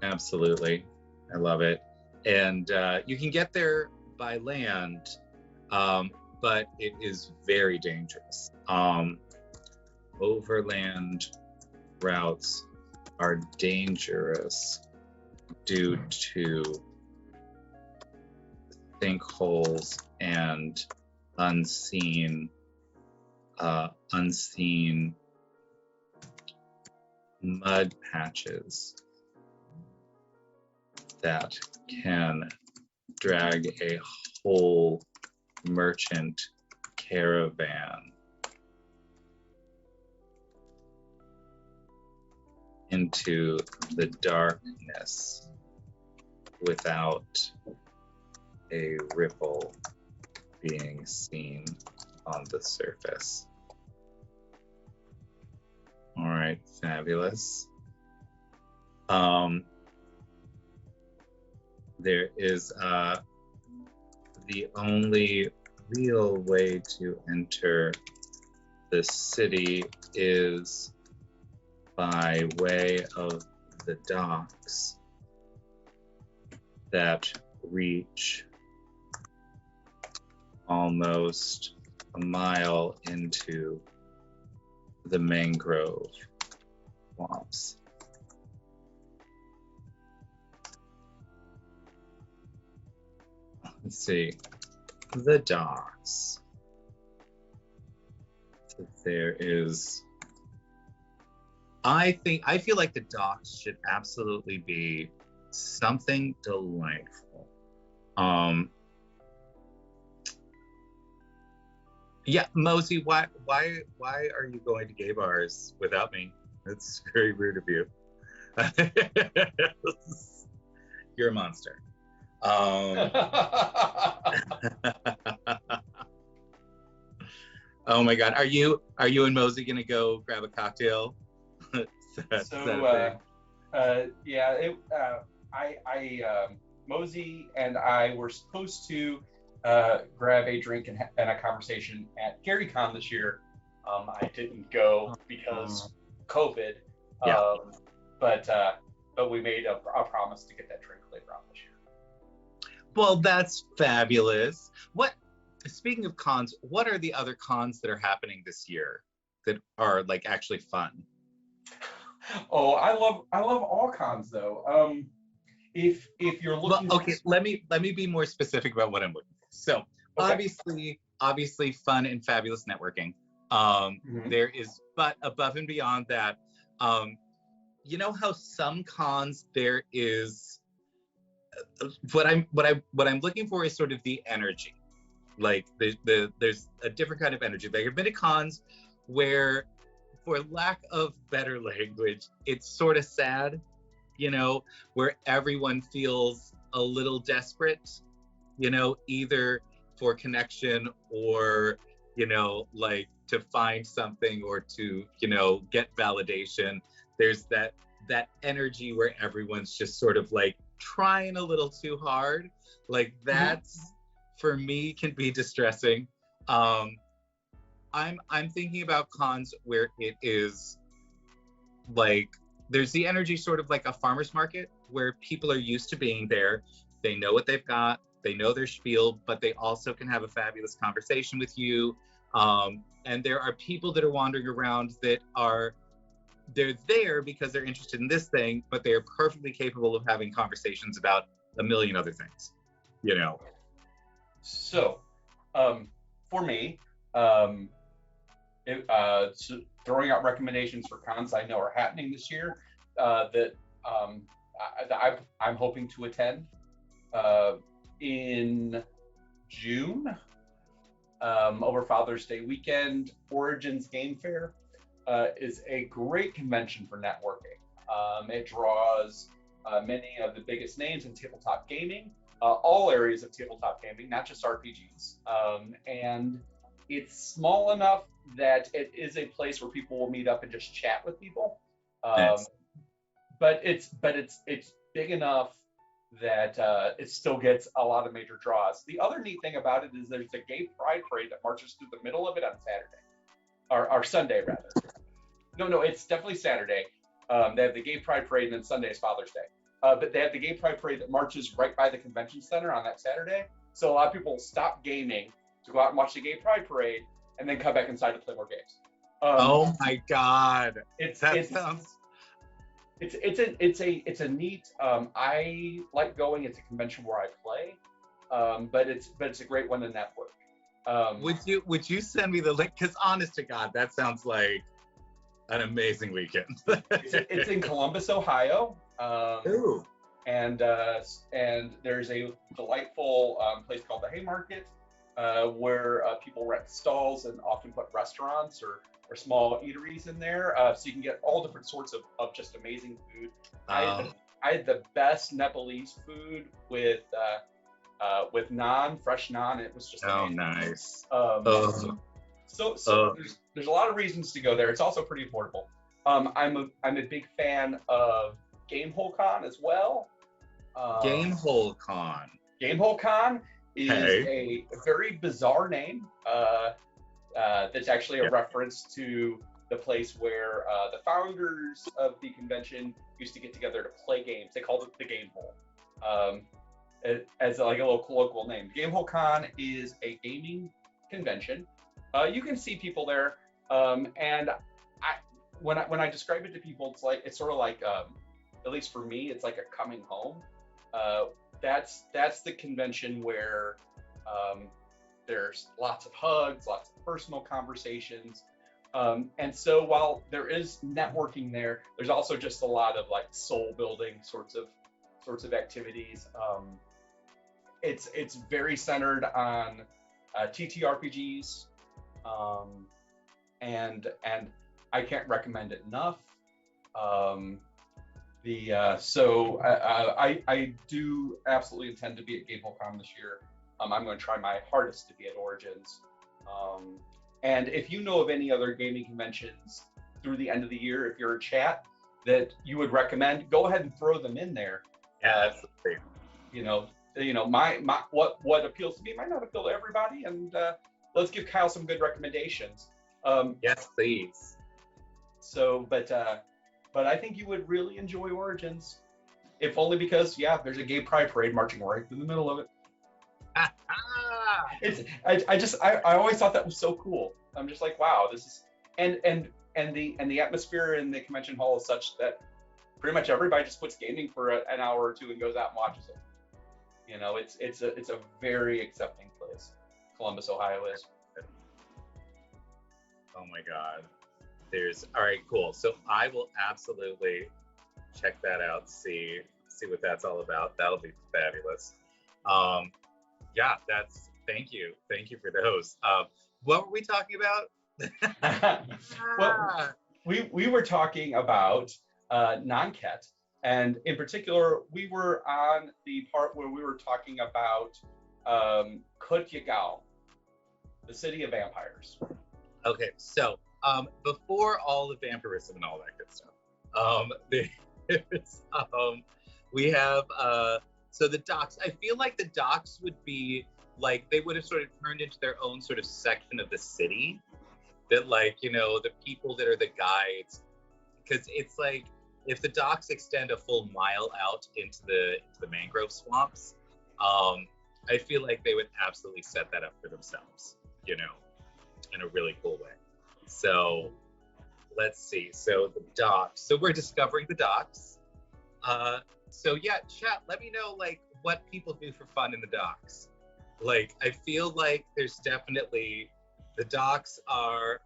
Absolutely, I love it. And you can get there by land, but it is very dangerous. Overland routes are dangerous due to sinkholes and unseen mud patches that can drag a whole merchant caravan into the darkness without a ripple being seen on the surface. All right, fabulous. There is the only real way to enter the city is by way of the docks that reach almost a mile into the mangrove swamps. Let's see, the docks. There is, I feel like the docks should absolutely be something delightful. Yeah, Mosey, why are you going to gay bars without me? That's very rude of you. You're a monster. Oh my God, are you and Mosey gonna go grab a cocktail? Mosey and I were supposed to grab a drink and a conversation at GaryCon this year. I didn't go because COVID. Yeah. But we made a promise to get that drink later on this year. Well, that's fabulous. Speaking of cons, what are the other cons that are happening this year that are like actually fun? Oh, I love all cons though. If you're looking, well, okay, let me be more specific about what I'm looking for. So okay. obviously fun and fabulous networking. There is, but above and beyond that, you know how some cons there is what I'm looking for is sort of the energy. Like there's a different kind of energy. There have been cons where, for lack of better language, it's sort of sad, you know, where everyone feels a little desperate, you know, either for connection or, you know, like to find something or to, you know, get validation. There's that energy where everyone's just sort of like trying a little too hard. Like that's, for me, can be distressing. I'm thinking about cons where it is like there's the energy sort of like a farmer's market, where people are used to being there. They know what they've got, they know their spiel, but they also can have a fabulous conversation with you. And there are people that are wandering around that they're there because they're interested in this thing, but they are perfectly capable of having conversations about a million other things, you know. So, for me, so throwing out recommendations for cons I know are happening this year that I'm hoping to attend in June over Father's Day weekend. Origins Game Fair is a great convention for networking. It draws many of the biggest names in tabletop gaming, all areas of tabletop gaming, not just RPGs. And it's small enough that it is a place where people will meet up and just chat with people. Nice. But it's big enough that it still gets a lot of major draws. The other neat thing about it is there's a gay pride parade that marches through the middle of it on Saturday, or Sunday rather. No, it's definitely Saturday. They have the gay pride parade, and then Sunday is Father's Day. But they have the gay pride parade that marches right by the convention center on that Saturday. So a lot of people will stop gaming to go out and watch the gay pride parade, and then come back inside to play more games. Oh my God! It's a neat. I like going. It's a convention where I play, but it's a great one to network. Would you send me the link? Because honest to God, that sounds like an amazing weekend. It's in Columbus, Ohio. Ooh. And there's a delightful place called the Haymarket, where people rent stalls and often put restaurants or small eateries in there, so you can get all different sorts of just amazing food. I had the best Nepalese food with naan, fresh naan. It was just amazing. Nice. So there's a lot of reasons to go there. It's also pretty affordable. I'm a big fan of Gamehole Con as well. Gamehole Con. Gamehole Con is a very bizarre name. That's actually a reference to the place where the founders of the convention used to get together to play games. They called it the Game Hole, as like a little colloquial name. Gamehole Con is a gaming convention. You can see people there, and when I describe it to people, it's sort of like, at least for me, it's like a coming home. That's the convention where there's lots of hugs, lots of personal conversations, and so while there is networking there, there's also just a lot of like soul building sorts of activities. It's very centered on TTRPGs, and I can't recommend it enough. So I do absolutely intend to be at GameholeCon this year. I'm going to try my hardest to be at Origins. And if you know of any other gaming conventions through the end of the year, if you're in chat, that you would recommend, go ahead and throw them in there. Yeah, absolutely. My what appeals to me might not appeal to everybody, and let's give Kyle some good recommendations. Yes, please. So, but I think you would really enjoy Origins, if only because there's a gay pride parade marching right through the middle of it. I always thought that was so cool. I'm just like, wow, this is and the atmosphere in the convention hall is such that pretty much everybody just puts gaming for an hour or two and goes out and watches it. It's a very accepting place. Columbus, Ohio is. Oh my God. All right, cool. So I will absolutely check that out, see what that's all about. That'll be fabulous. Thank you for those. What were we talking about? Well, we were talking about Nanket, and in particular, we were on the part where we were talking about Kotyagao, the city of vampires. Okay, so before all the vampirism and all that good stuff, we have so the docks. I feel like the docks would be like they would have sort of turned into their own sort of section of the city. That the people that are the guides, because it's like if the docks extend a full mile out into the mangrove swamps, I feel like they would absolutely set that up for themselves, you know, in a really cool way. So let's see. So the docks. So we're discovering the docks. So yeah, chat, let me know like what people do for fun in the docks. Like I feel like there's definitely, the docks are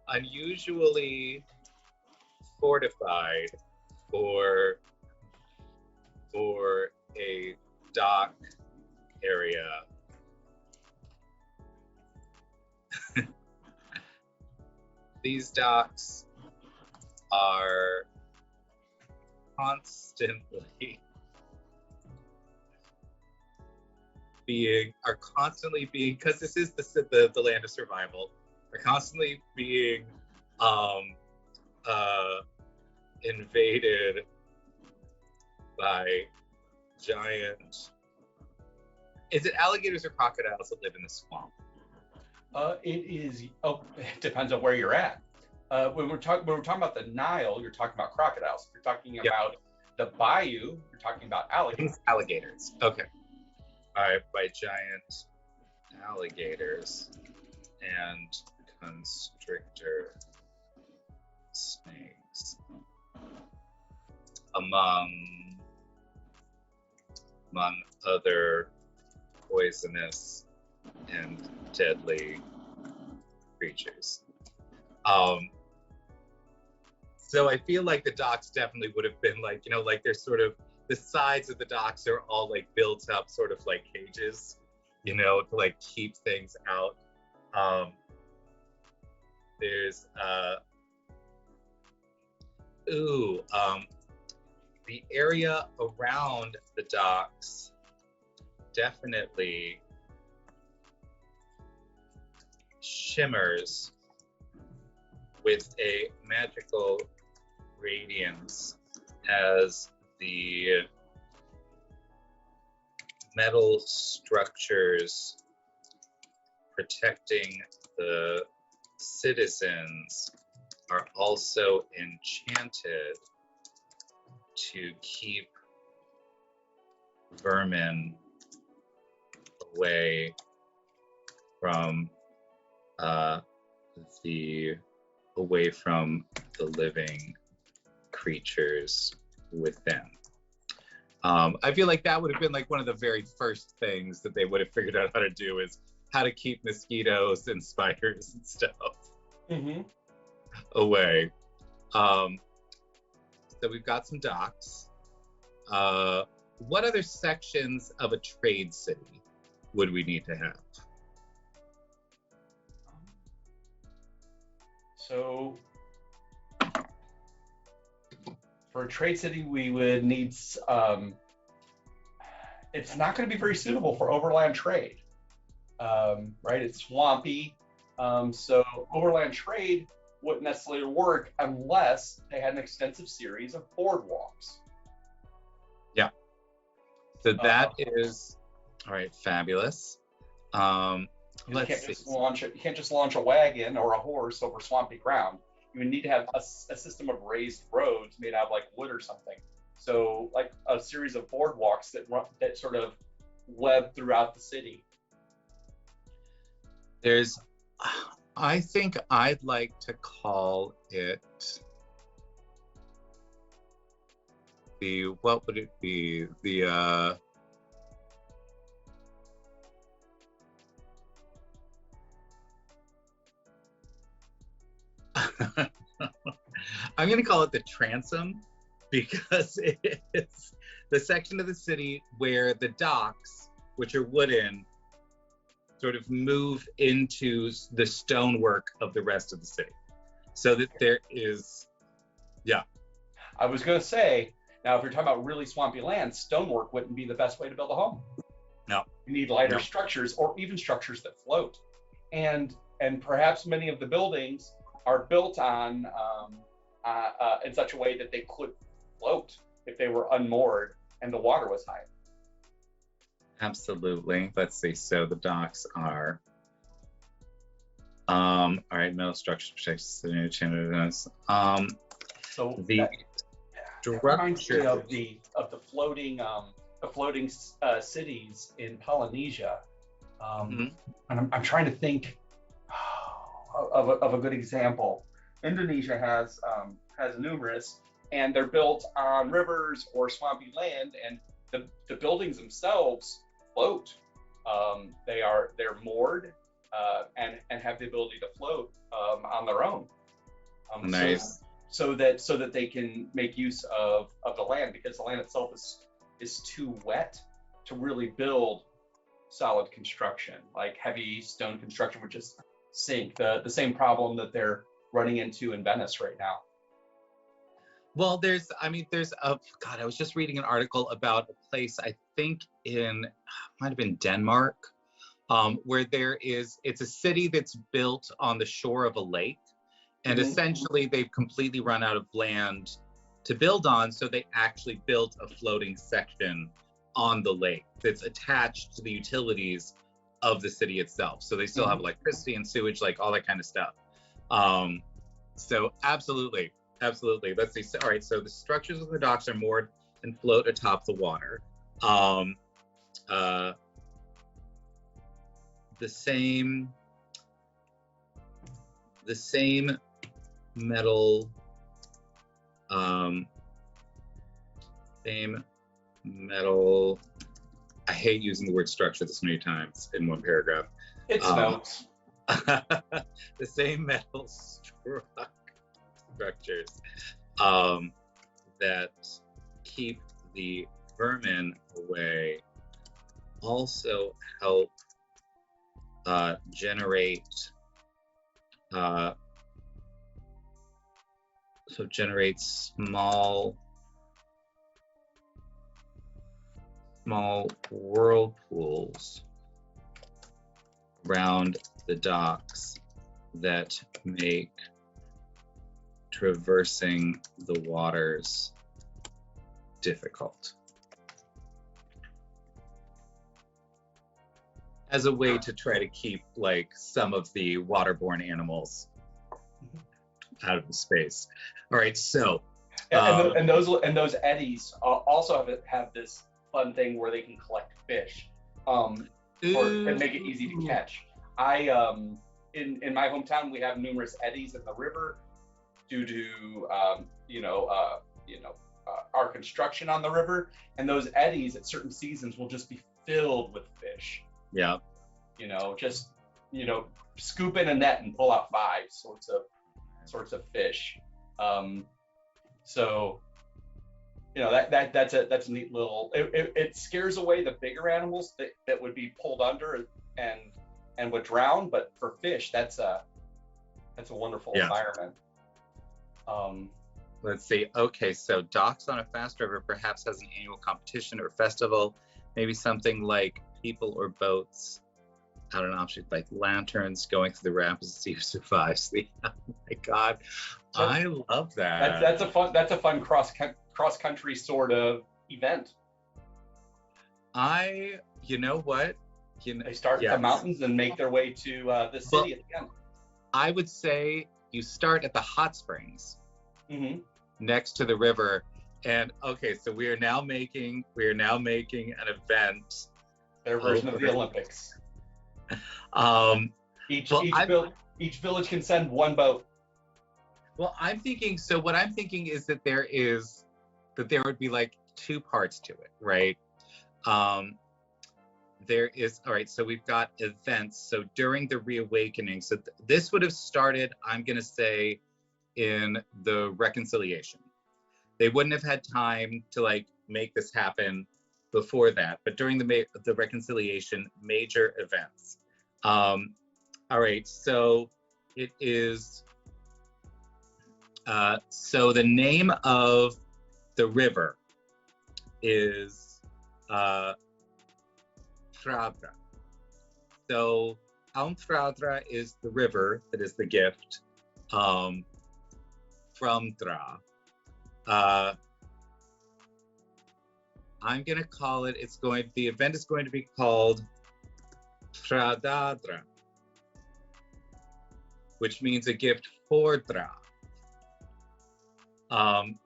unusually fortified for a dock area. These docks are constantly being, because this is the land of survival, are constantly being invaded by giant, is it alligators or crocodiles that live in the swamp? It depends on where you're at. When we're talking about the Nile, you're talking about crocodiles. If you're talking about the bayou, you're talking about alligators. Alligators. Okay. All right, by giant alligators and constrictor snakes, among other poisonous and deadly creatures. So I feel like the docks definitely would have been like, you know, like they're sort of, the sides of the docks are all like built up sort of like cages, you know, to like keep things out. There's the area around the docks definitely shimmers with a magical radiance as the metal structures protecting the citizens are also enchanted to keep vermin away from the living creatures within. I feel like that would have been like one of the very first things that they would have figured out how to do, is how to keep mosquitoes and spiders and stuff away. So we've got some docks. What other sections of a trade city would we need to have? So for a trade city, we would need, it's not going to be very suitable for overland trade, right? It's swampy. So overland trade wouldn't necessarily work unless they had an extensive series of boardwalks. Yeah. So that is, all right, fabulous. You can't just launch a wagon or a horse over swampy ground. You would need to have a system of raised roads made out of like wood or something. So like a series of boardwalks that sort of web throughout the city. I think I'd like to call it what would it be? I'm going to call it the transom, because it's the section of the city where the docks, which are wooden, sort of move into the stonework of the rest of the city. So that there is, yeah. I was going to say, now if you're talking about really swampy land, stonework wouldn't be the best way to build a home. No. You need lighter structures, or even structures that float. And perhaps many of the buildings are built on in such a way that they could float if they were unmoored and the water was high. Absolutely. Let's see. So the docks are All right, metal structure protects the new channels. So The that reminds me structure. of the floating cities in Polynesia. Mhm. And I'm trying to think of a good example. Indonesia has numerous, and they're built on rivers or swampy land, and the buildings themselves float. They're moored and have the ability to float on their own. So Nice. so that they can make use of the land, because the land itself is too wet to really build solid construction. Like heavy stone construction would just sink. The same problem that they're running into in Venice right now. Well, there's a God. I was just reading an article about a place, I think might have been Denmark, where it's a city that's built on the shore of a lake, and Mhm. essentially they've completely run out of land to build on, so they actually built a floating section on the lake that's attached to the utilities of the city itself. So they still have Mhm. electricity and sewage, like all that kind of stuff. So absolutely, absolutely. Let's see. So, all right. So the structures of the docks are moored and float atop the water. Um, uh, the same metal, um, same metal. I hate using the word structure this many times in one paragraph. It's notes. The same metal structures that keep the vermin away also help generate small whirlpools around the docks that make traversing the waters difficult. As a way to try to keep like some of the waterborne animals out of the space. All right, so And those eddies also have this fun thing where they can collect fish, and make it easy to catch. In my hometown, we have numerous eddies in the river due to our construction on the river, and those eddies at certain seasons will just be filled with fish. Yeah. Just scoop in a net and pull out 5 sorts of fish. So that's a neat little. It scares away the bigger animals that would be pulled under and would drown. But for fish, that's a wonderful environment. Let's see. Okay, so Docks on a Fast River perhaps has an annual competition or festival, maybe something like people or boats. I don't know, like lanterns going through the rapids to see who survives. Oh my God, I love that. That's a fun cross country sort of event. You know what? They start at the mountains and make their way to the city at the end. I would say you start at the hot springs next to the river, and okay, so we are now making an event. Their version of the Olympics. Each village can send 1 boat. Well, I'm thinking. So what I'm thinking is that there would be like 2 parts to it, right? There is, all right. So we've got events. So during the reawakening, so this would have started, I'm gonna say, in the reconciliation. They wouldn't have had time to like make this happen before that, but during the reconciliation, major events. All right, so it is. So the name of the river is Fradra. So Fradra is the river that is the gift from Dra. I'm gonna call it. The event is going to be called Fradadra. which means a gift for Dra.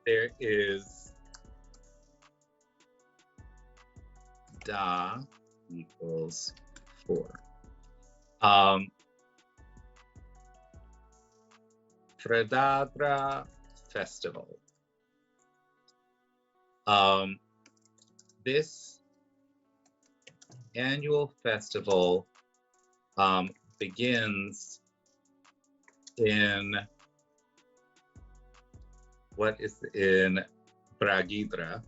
There is Da equals 4. Fredadra Festival. This annual festival begins in Bragidra,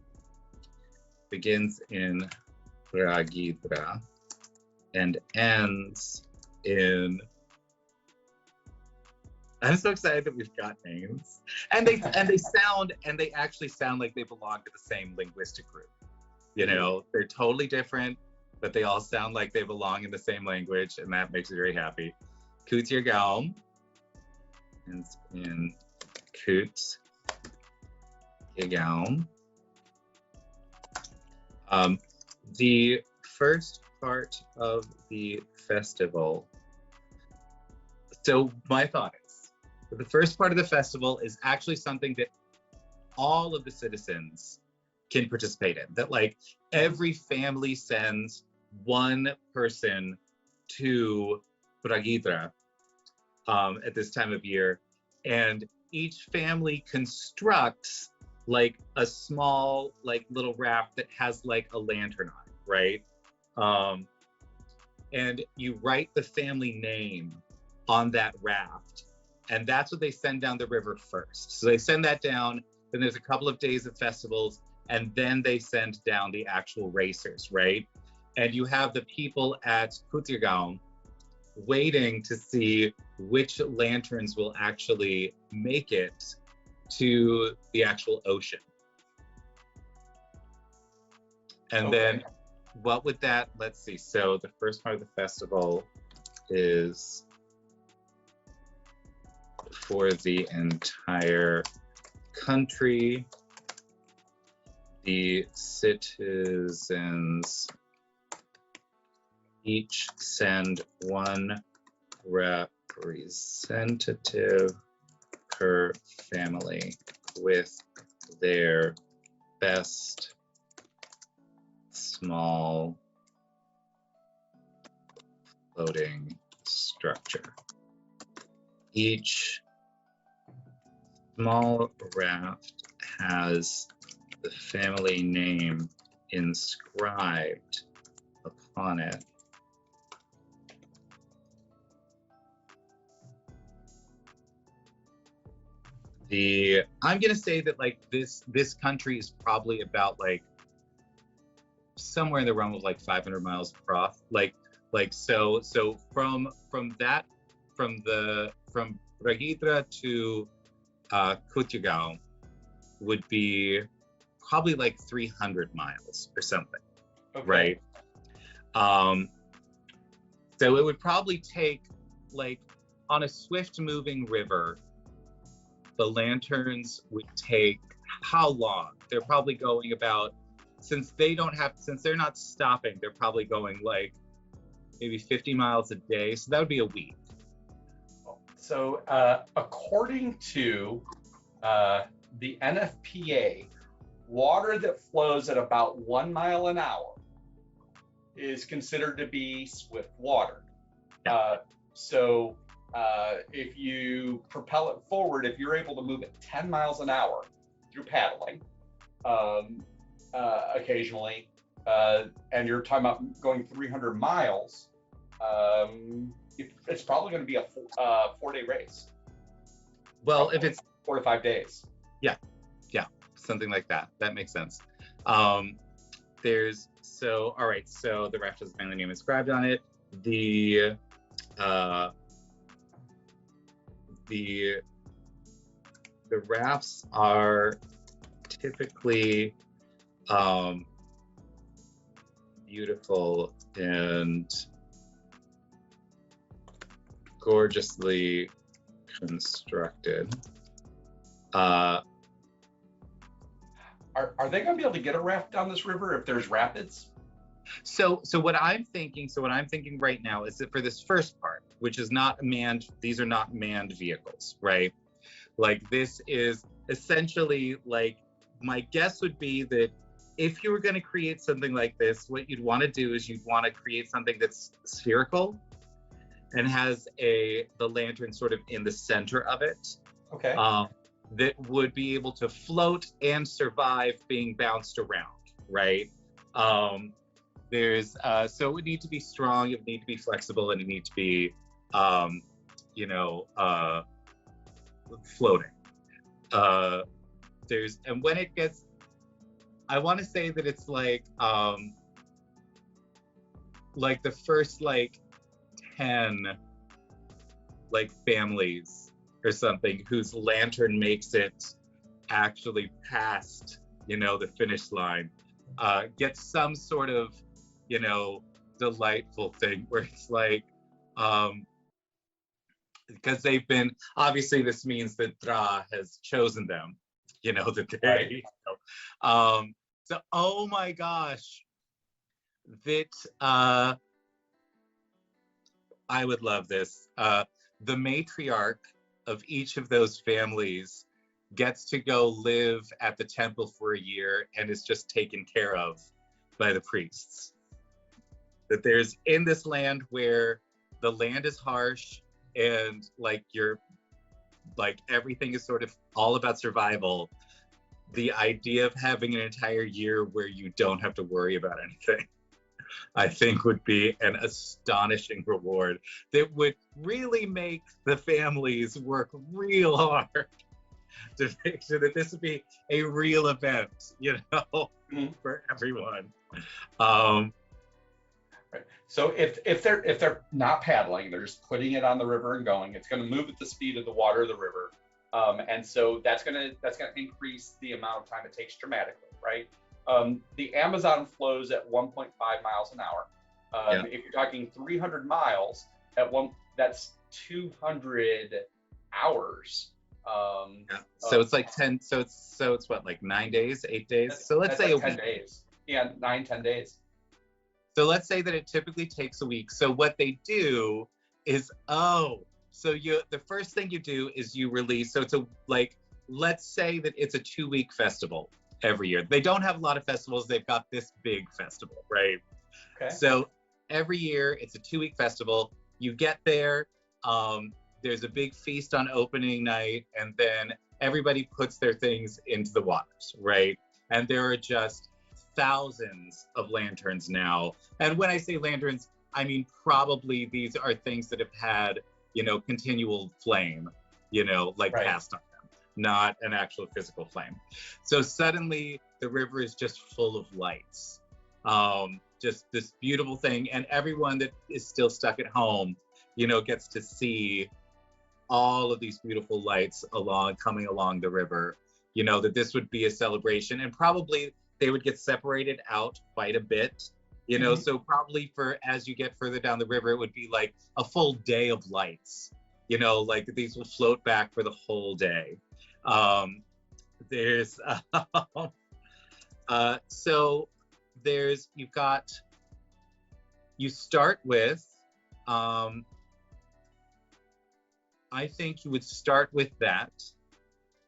begins in Bragidra and ends in, I'm so excited that we've got names. And they actually sound like they belong to the same linguistic group. You know, they're totally different, but they all sound like they belong in the same language, and that makes me very happy. Kutirgaum ends in Kutirgaum. The first part of the festival. So my thought is, the first part of the festival is actually something that all of the citizens can participate in. That like every family sends one person to Bragidra at this time of year, and each family constructs like a small like little raft that has like a lantern on it, right? And you write the family name on that raft, and that's what they send down the river first. So they send that down, then there's a couple of days of festivals, and then they send down the actual racers, right? And you have the people at Kutirgaum waiting to see which lanterns will actually make it to the actual ocean. And then what would that, let's see, so the first part of the festival is for the entire country. The citizens each send one representative per family with their best small floating structure. Each small raft has the family name inscribed upon it. I'm gonna say that like this country is probably about like somewhere in the realm of like 500 miles across. So from Bragidra to Kutirgaum would be probably like 300 miles or something, right? So it would probably take like on a swift moving river, the lanterns would take how long? They're probably going about, since they're not stopping, they're probably going like maybe 50 miles a day. So that would be a week. So according to the NFPA, water that flows at about 1 mile an hour is considered to be swift water. So if you propel it forward, if you're able to move it 10 miles an hour through paddling, occasionally, and you're talking about going 300 miles, it's probably going to be a 4-day race. Well, probably if it's 4 to 5 days. Yeah, something like that. That makes sense. All right. So the raft has a family name inscribed on it. The rafts are typically beautiful and gorgeously constructed. Are they going to be able to get a raft down this river if there's rapids? So what I'm thinking right now is that for this first part, which is not manned, these are not manned vehicles, right? Like this is essentially like, my guess would be that if you were going to create something like this, what you'd want to do is you'd want to create something that's spherical and has the lantern sort of in the center of it. Okay. That would be able to float and survive being bounced around, right? There's so it would need to be strong, it would need to be flexible, and it need to be you know floating. There's and when it gets, I want to say that it's like the first like 10 like families or something whose lantern makes it actually past, you know, the finish line, get some sort of, you know, delightful thing where it's like, because they've been, obviously this means that Dra has chosen them, you know, that they, Right. you know, so, oh my gosh, that, I would love this. The matriarch of each of those families gets to go live at the temple for a year and is just taken care of by the priests. That there's in this land where the land is harsh and like you're like everything is sort of all about survival. The idea of having an entire year where you don't have to worry about anything, I think would be an astonishing reward that would really make the families work real hard to make sure that this would be a real event, you know, for everyone. Right. So if they're not paddling, they're just putting it on the river and going, it's going to move at the speed of the water of the river, and so that's going to increase the amount of time it takes dramatically, right? The Amazon flows at 1.5 miles an hour. Yeah. If you're talking 300 miles that's 200 hours. Yeah. So it's like 10. So it's what, like 9 days, 8 days. So let's say like 10 days. Yeah, 9-10 days. So let's say that it typically takes a week. So what they do is, the first thing you do is you release. So it's let's say that it's a 2-week festival every year. They don't have a lot of festivals. They've got this big festival, right? Okay. So every year it's a 2-week festival. You get there, there's a big feast on opening night, and then everybody puts their things into the waters, right? And there are just thousands of lanterns now. And when I say lanterns, I mean probably these are things that have had, you know, continual flame, you know, like Right. cast on them, not an actual physical flame. So suddenly the river is just full of lights. Just this beautiful thing. And everyone that is still stuck at home, you know, gets to see all of these beautiful lights coming along the river, you know, that this would be a celebration. And probably they would get separated out quite a bit, you know, so probably as you get further down the river, it would be like a full day of lights, you know, like these will float back for the whole day. There's, so you start with, I think you would start with that.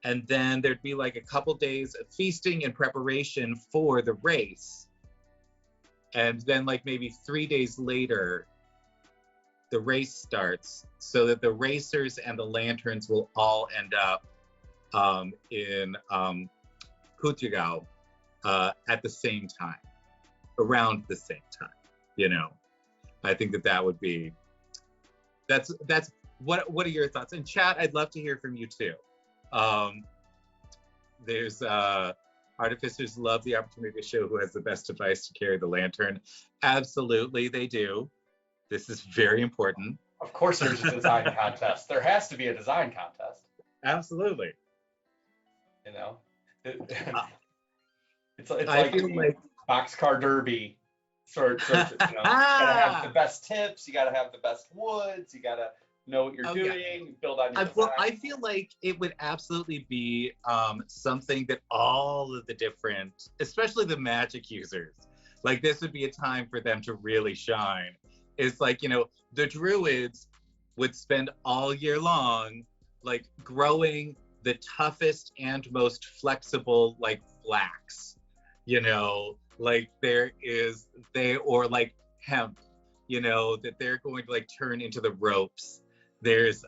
And then there'd be like a couple days of feasting and preparation for the race. And then like maybe 3 days later, the race starts, so that the racers and the lanterns will all end up in Kutigao at the same time, around the same time, you know. I think that would be, that's what are your thoughts? And chat, I'd love to hear from you too. There's artificers love the opportunity to show who has the best device to carry the lantern. Absolutely, they do. This is very important. Of course there's a design contest. There has to be a design contest. Absolutely. You know? It's like boxcar derby. Sort of, you know, you gotta have the best tips, you gotta have the best woods, you gotta know what you're doing, build on your design. Well, I feel like it would absolutely be something that all of the different, especially the magic users, Like this would be a time for them to really shine. It's like, the druids would spend all year long like growing the toughest and most flexible like flax, like or like hemp, that they're going to like turn into the ropes. There's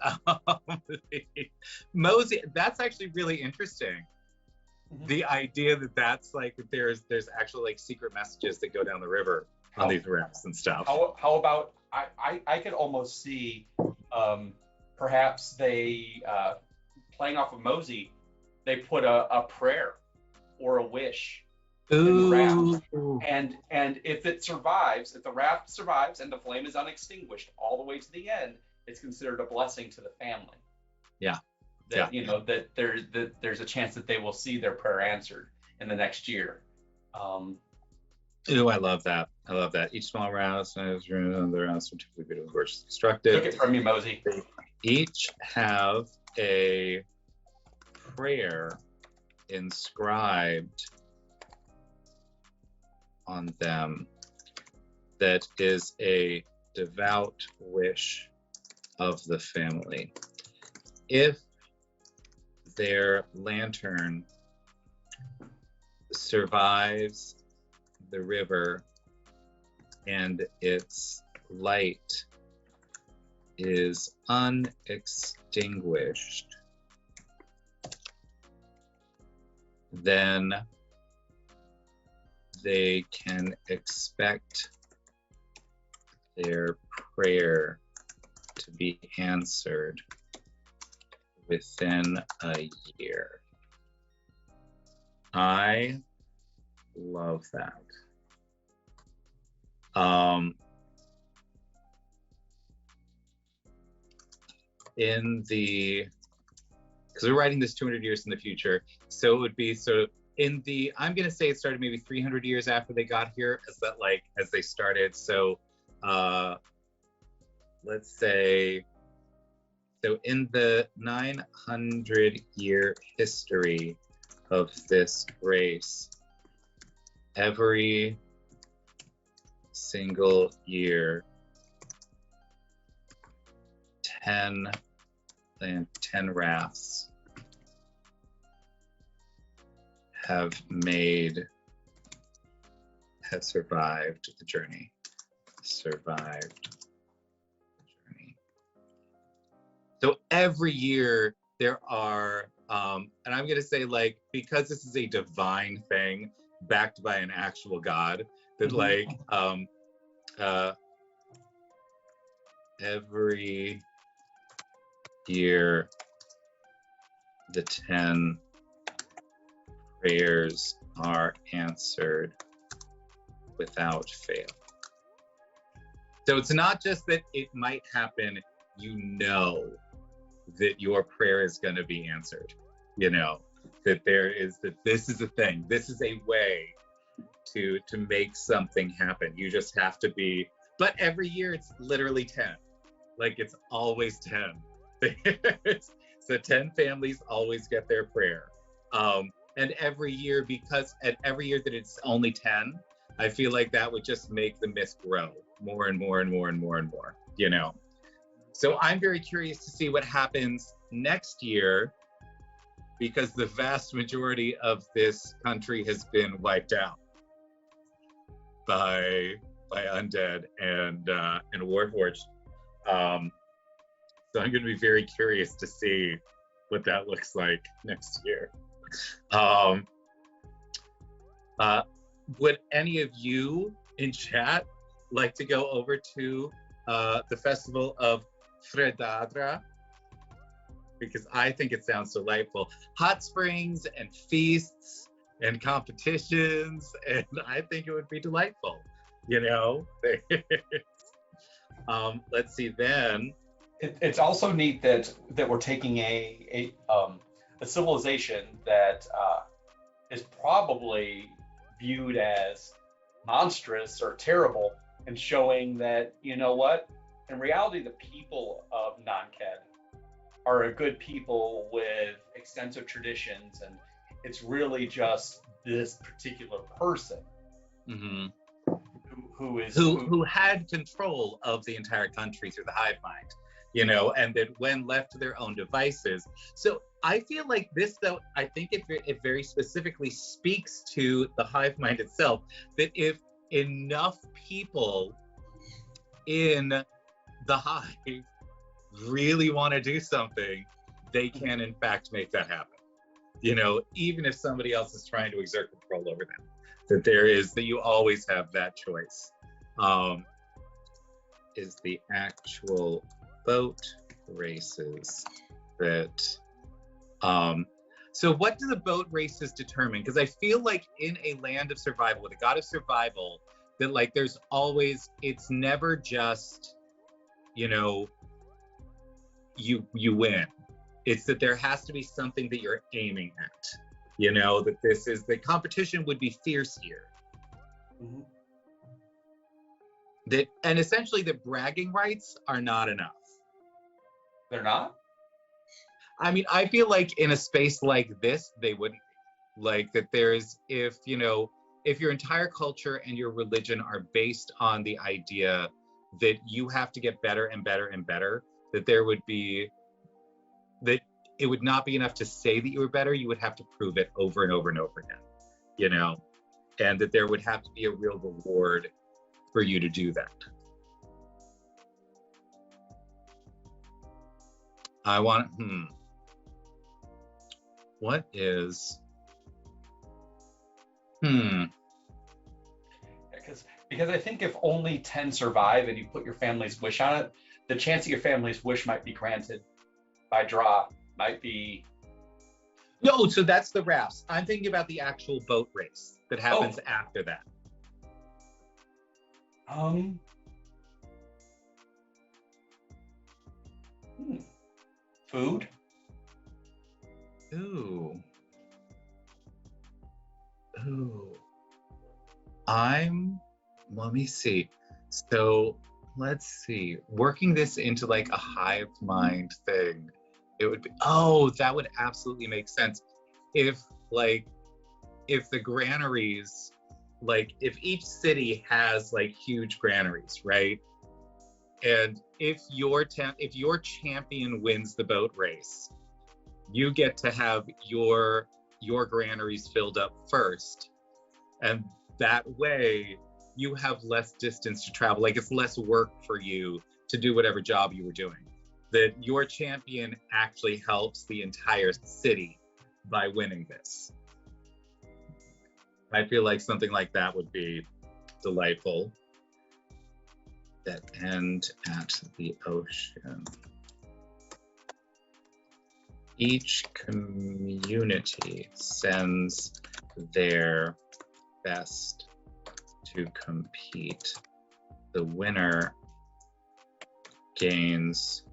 Mosey. That's actually really interesting. The idea that that's like there's actual like secret messages that go down the river on these rafts and stuff. How about I could almost see perhaps they playing off of Mosey, they put a prayer or a wish in the raft, and if the raft survives and the flame is unextinguished all the way to the end, it's considered a blessing to the family. Yeah. That there's a chance that they will see their prayer answered in the next year. Ooh, I love that. Each small rouse has another rouse which typically be constructed. Took it from you, Mosey. They each have a prayer inscribed on them that is a devout wish of the family. If their lantern survives the river and its light is unextinguished, then they can expect their prayer to be answered within a year. I love that. Because we're writing this 200 years in the future, so it would be I'm gonna say it started maybe 300 years after they got here, as they started. So let's say, so in the 900-year history of this race, every single year, 10 rafts have survived the journey. So every year there are, and I'm gonna say, like, because this is a divine thing backed by an actual God, that every year the 10 prayers are answered without fail. So it's not just that it might happen, that your prayer is going to be answered, that this is a thing, this is a way to make something happen. You just have to be, but every year it's literally 10. Like, it's always 10. So 10 families always get their prayer. And every year that it's only 10, I feel like that would just make the myth grow more and more and more and more and more, So I'm very curious to see what happens next year, because the vast majority of this country has been wiped out by undead and warforged. So I'm going to be very curious to see what that looks like next year. Would any of you in chat like to go over to the festival of Fredadra? Because I think it sounds delightful. Hot springs and feasts and competitions, and I think it would be delightful, Let's see then. It's also neat that we're taking a civilization that is probably viewed as monstrous or terrible, and showing that, in reality, the people of Nanked are a good people with extensive traditions, and it's really just this particular person. Mm-hmm. who had control of the entire country through the hive mind, you know, and that when left to their own devices. So I feel like this, though, I think it very specifically speaks to the hive mind itself, that if enough people in the hive really want to do something, they can in fact make that happen. You know, even if somebody else is trying to exert control over them, that you always have that choice. Is the actual boat races that, so what do the boat races determine? Because I feel like in a land of survival, with a god of survival, that like there's always, it's never just, you know, you win. It's that there has to be something that you're aiming at. You know, that this is, the competition would be fierce here. Mhm. That, and essentially that bragging rights are not enough. They're not? I mean, I feel like in a space like this, they wouldn't be. Like that there's, if, you know, if your entire culture and your religion are based on the idea that you have to get better and better and better, that there would be, that it would not be enough to say that you were better, you would have to prove it over and over and over again, you know? And that there would have to be a real reward for you to do that. I want, what is, Because I think if only 10 survive and you put your family's wish on it, the chance that your family's wish might be granted by draw might be. No, so that's the rafts. I'm thinking about the actual boat race that happens after that. Food? Ooh. Let me see. So let's see. Working this into like a hive mind thing, it would be, that would absolutely make sense. If the granaries, like if each city has like huge granaries, right? And if your champion wins the boat race, you get to have your granaries filled up first. And that way you have less distance to travel. Like it's less work for you to do whatever job you were doing. That your champion actually helps the entire city by winning this. I feel like something like that would be delightful. That end at the ocean. Each community sends their best to compete. The winner gains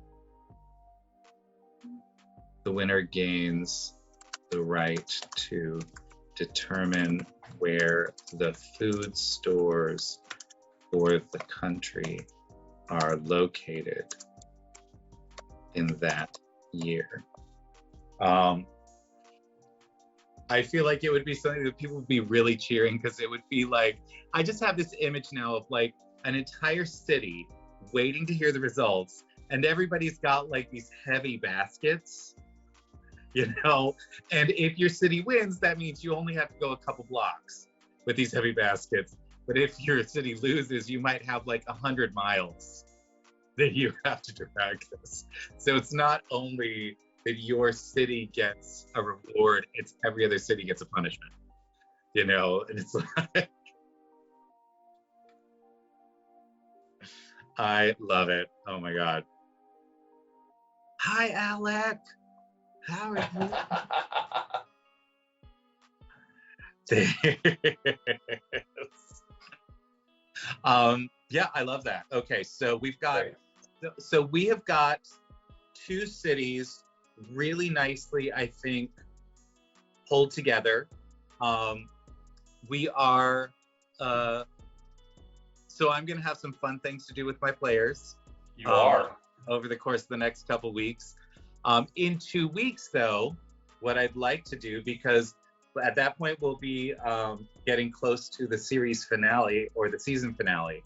the right to determine where the food stores for the country are located in that year. I feel like it would be something that people would be really cheering, because it would be like, I just have this image now of like an entire city waiting to hear the results, and everybody's got like these heavy baskets, you know, and if your city wins, that means you only have to go a couple blocks with these heavy baskets. But if your city loses, you might have like 100 miles that you have to drag this. So it's not only that your city gets a reward, it's every other city gets a punishment, you know? And it's like, I love it. Oh my God. Hi, Alec. How are you? Yeah, I love that. Okay, so we've got, so we have got 2 cities really nicely, I think, pulled together. We are, so I'm gonna have some fun things to do with my players. You are. Over the course of the next couple weeks. In 2 weeks, though, what I'd like to do, because At that point, we'll be getting close to the series finale or the season finale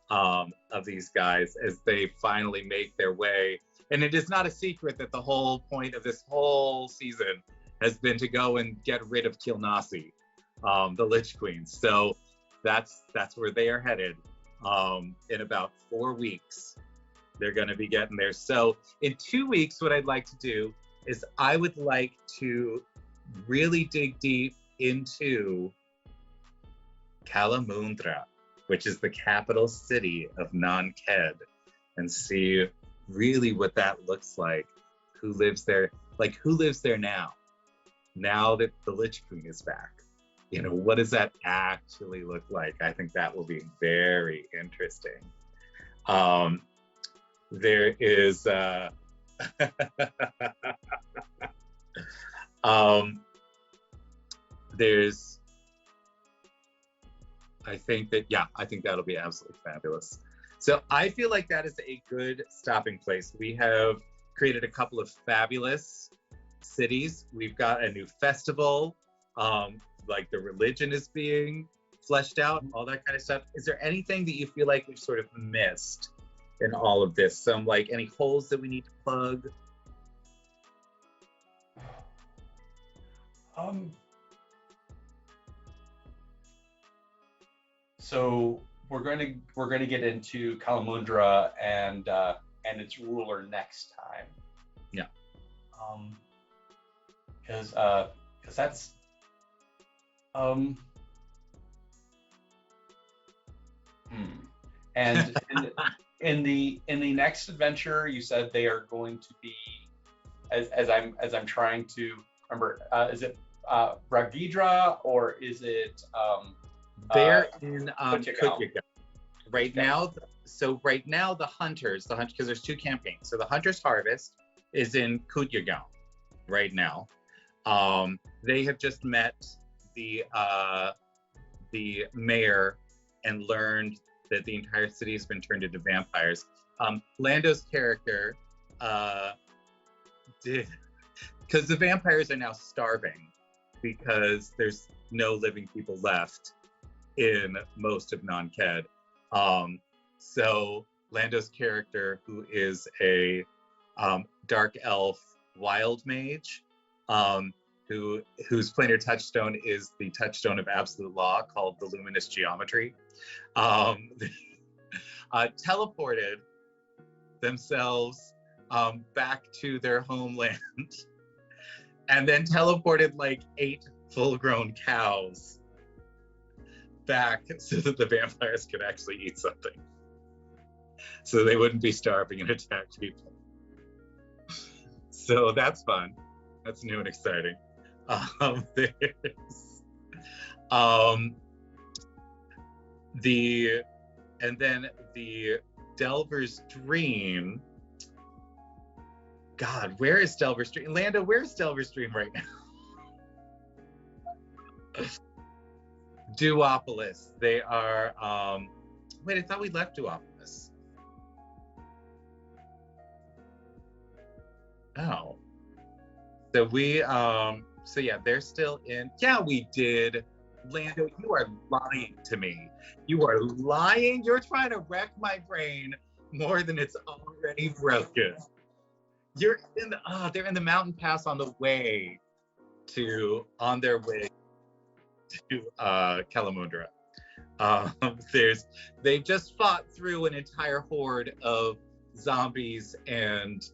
of these guys as they finally make their way. And it is not a secret that the whole point of this whole season has been to go and get rid of Kilnasi, the Lich Queen. So that's where they are headed. In about 4 weeks, they're going to be getting there. So in 2 weeks, what I'd like to do is I would like to really dig deep into Kalamundra, which is the capital city of Nanked, and see really what that looks like. Who lives there? Like, who lives there now? Now that the Lich Queen is back, you know, what does that actually look like? I think that will be very interesting. There is there's I think that'll be absolutely fabulous. So I feel like that is a good stopping place. We have created a couple of fabulous cities. We've got a new festival, like the religion is being fleshed out, all that kind of stuff. Is there anything that you feel like we've sort of missed in all of this? Some like any holes that we need to plug? So we're going to get into Kalamundra and its ruler next time. Yeah. Because that's and in the next adventure, you said they are going to be, as I'm trying to remember, is it Bragidra or is it They're in Kutyagal. Kutyagal right now. So right now, the hunters, because there's 2 campaigns. So the Hunter's Harvest is in Kutyagal right now. They have just met the mayor and learned that the entire city has been turned into vampires. Lando's character did, because the vampires are now starving because there's no living people left in most of Nanked. So Lando's character, who is a dark elf wild mage, whose planar touchstone is the touchstone of absolute law called the luminous geometry, teleported themselves back to their homeland and then teleported like 8 full-grown cows back so that the vampires could actually eat something, so they wouldn't be starving and attack people. So that's fun. That's new and exciting. The Delver's Dream. God, where is Delver's Dream? Lando, where's Delver's Dream right now? Duopolis. They are, wait, I thought we left Duopolis. Oh. So we, so yeah, they're still in, yeah, we did. Lando, you are lying to me. You are lying. You're trying to wreck my brain more than it's already broken. You're in the, they're in the mountain pass on their way to Kalamundra. They've just fought through an entire horde of zombies and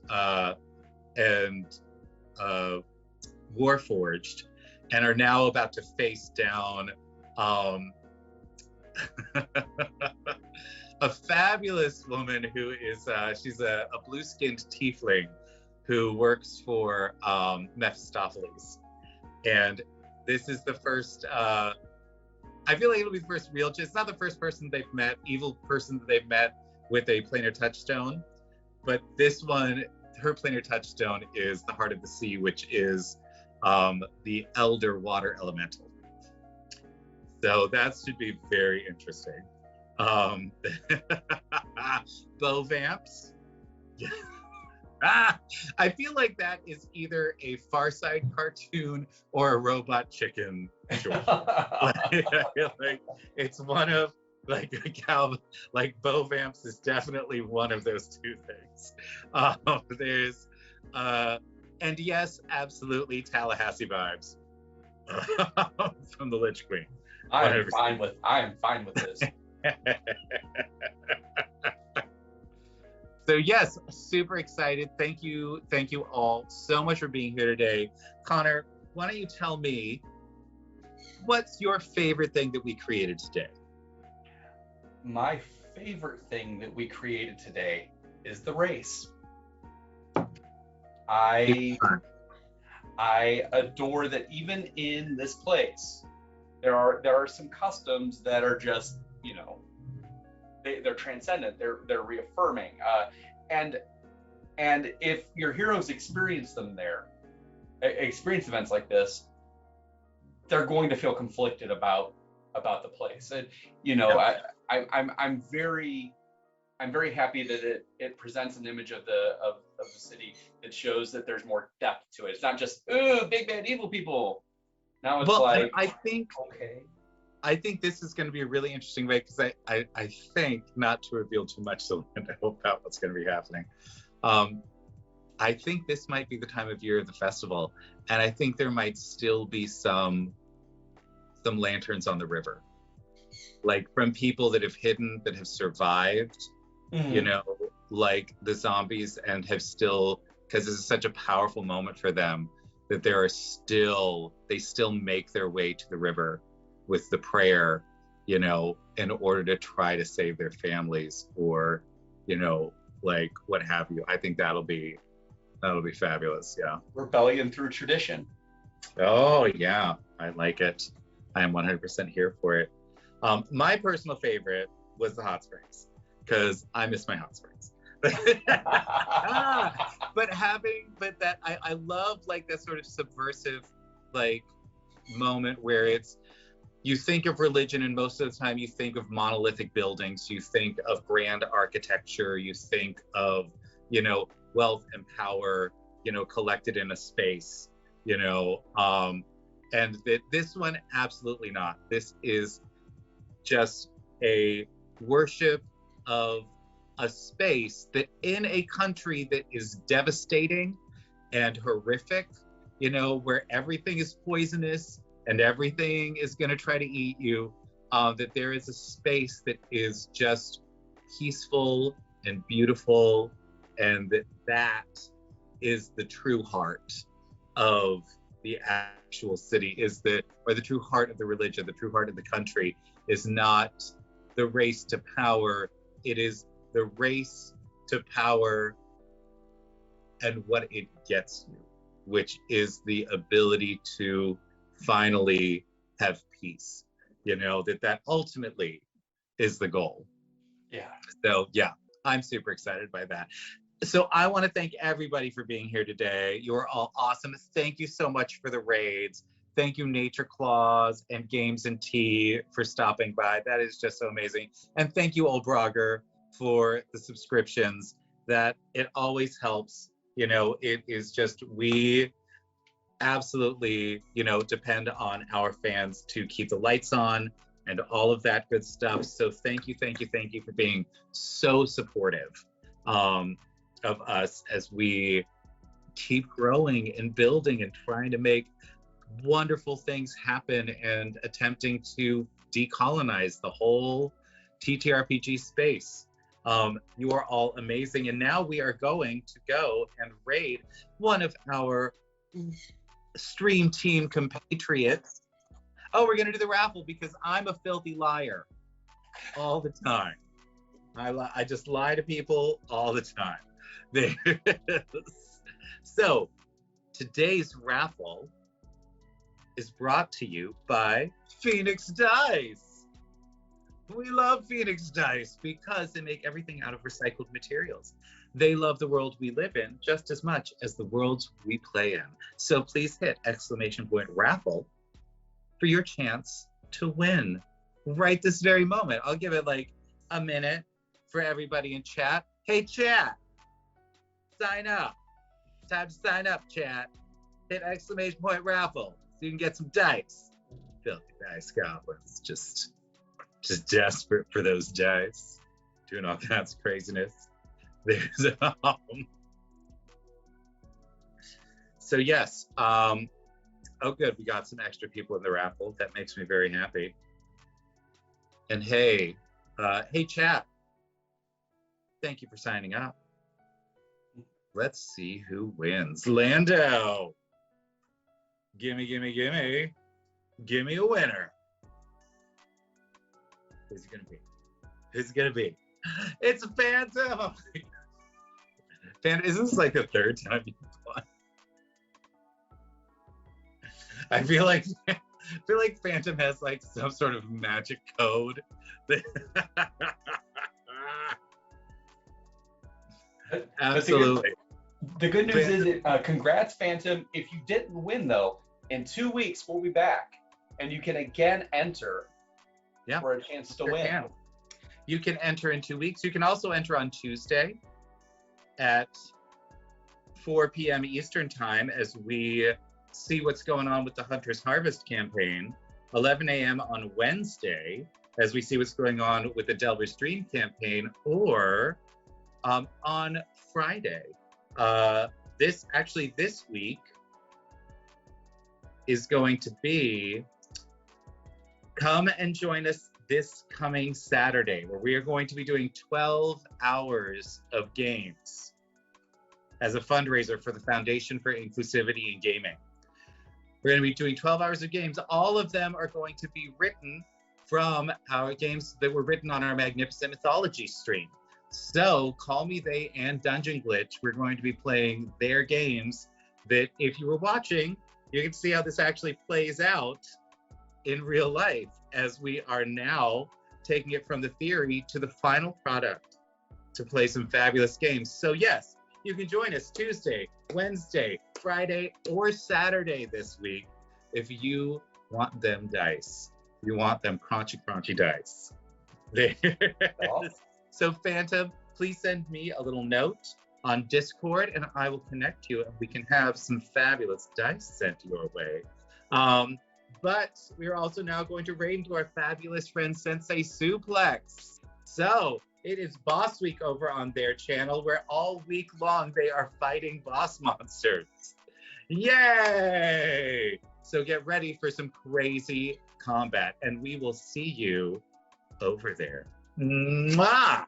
Warforged, and are now about to face down a fabulous woman who is she's a blue-skinned tiefling who works for Mephistopheles, and this is the first. I feel like it'll be the first real. It's not the first person they've met, evil person that they've met with a planar touchstone, but this one, her planar touchstone is the Heart of the Sea, which is the Elder Water Elemental. So that should be very interesting. Bow vamps. I feel like that is either a Far Side cartoon or a Robot Chicken short. Like, I feel like it's one of like a cow, like Bo Vamps is definitely one of those two things. There's and yes, absolutely Tallahassee vibes from the Lich Queen. I am fine with this. So yes, super excited. Thank you all so much for being here today. Connor, why don't you tell me what's your favorite thing that we created today? My favorite thing that we created today is the race. I adore that even in this place, there are some customs that are just, you know, they're transcendent, they're reaffirming, and if your heroes experience events like this, they're going to feel conflicted about the place. And you know, I'm very happy that it presents an image of the city that shows that there's more depth to it. It's not just, ooh, big bad evil people. Now it's like, I think okay. I think this is going to be a really interesting way, because I think, not to reveal too much, so I hope about what's going to be happening. I think this might be the time of year of the festival, and I think there might still be some lanterns on the river, like from people that have hidden, that have survived, you know, like the zombies, and have still, because this is such a powerful moment for them, that they still make their way to the river with the prayer, you know, in order to try to save their families, or, you know, like what have you. I think that'll be fabulous. Yeah. Rebellion through tradition. Oh yeah, I like it. I am 100% here for it. My personal favorite was the hot springs, because I miss my hot springs. But I love like that sort of subversive like moment where it's, you think of religion, and most of the time you think of monolithic buildings, you think of grand architecture, you think of, you know, wealth and power, you know, collected in a space, you know, and this one, absolutely not. This is just a worship of a space that, in a country that is devastating and horrific, you know, where everything is poisonous and everything is going to try to eat you, that there is a space that is just peaceful and beautiful, and that is the true heart of the actual city, or the true heart of the religion, the true heart of the country, is not the race to power. It is the race to power and what it gets you, which is the ability to finally have peace, you know, that ultimately is the goal. Yeah. So yeah, I'm super excited by that. So I want to thank everybody for being here today. You're all awesome. Thank you so much for the raids. Thank you, Nature Claws and Games and Tea, for stopping by. That is just so amazing. And thank you, Old Brogger, for the subscriptions. That it always helps. You know, it is just, we absolutely, you know, depend on our fans to keep the lights on and all of that good stuff. So thank you for being so supportive of us as we keep growing and building and trying to make wonderful things happen and attempting to decolonize the whole TTRPG space. You are all amazing. And now we are going to go and raid one of our stream team compatriots. Oh, we're going to do the raffle, because I'm a filthy liar all the time. I just lie to people all the time. So today's raffle is brought to you by Phoenix Dice. We love Phoenix Dice because they make everything out of recycled materials. They love the world we live in just as much as the worlds we play in. So please hit !raffle for your chance to win right this very moment. I'll give it like a minute for everybody in chat. Hey, chat, sign up. Time to sign up, chat. Hit exclamation point raffle so you can get some dice. Filthy dice goblins, just desperate for those dice, doing all kinds of craziness. There's so yes, oh good, we got some extra people in the raffle. That makes me very happy. And hey, hey chat, thank you for signing up. Let's see who wins. Lando. Gimme, gimme, gimme. Gimme a winner. Who's it gonna be? Who's it gonna be? It's Phantom! Oh my God. Phantom, is this like the third time you won? I feel like Phantom has like some sort of magic code. Absolutely. The good news is, congrats, Phantom. If you didn't win, though, in 2 weeks we'll be back, and you can again enter for a chance to win. You can enter in 2 weeks. You can also enter on Tuesday at 4 p.m. Eastern Time as we see what's going on with the Hunter's Harvest campaign. 11 a.m. on Wednesday as we see what's going on with the Delver's Dream campaign, or on Friday. This week is going to be, come and join us this coming Saturday, where we are going to be doing 12 hours of games as a fundraiser for the Foundation for Inclusivity in Gaming. We're going to be doing 12 hours of games. All of them are going to be written from our games that were written on our Magnificent Mythology stream. So Call Me They and Dungeon Glitch, we're going to be playing their games that if you were watching, you can see how this actually plays out in real life as we are now taking it from the theory to the final product to play some fabulous games. So yes, you can join us Tuesday, Wednesday, Friday, or Saturday this week if you want them dice. You want them crunchy dice. So Phantom, please send me a little note on Discord and I will connect you and we can have some fabulous dice sent your way. But we're also now going to raid into our fabulous friend Sensei Suplex. So it is Boss Week over on their channel where all week long they are fighting boss monsters. Yay! So get ready for some crazy combat and we will see you over there. Mwah!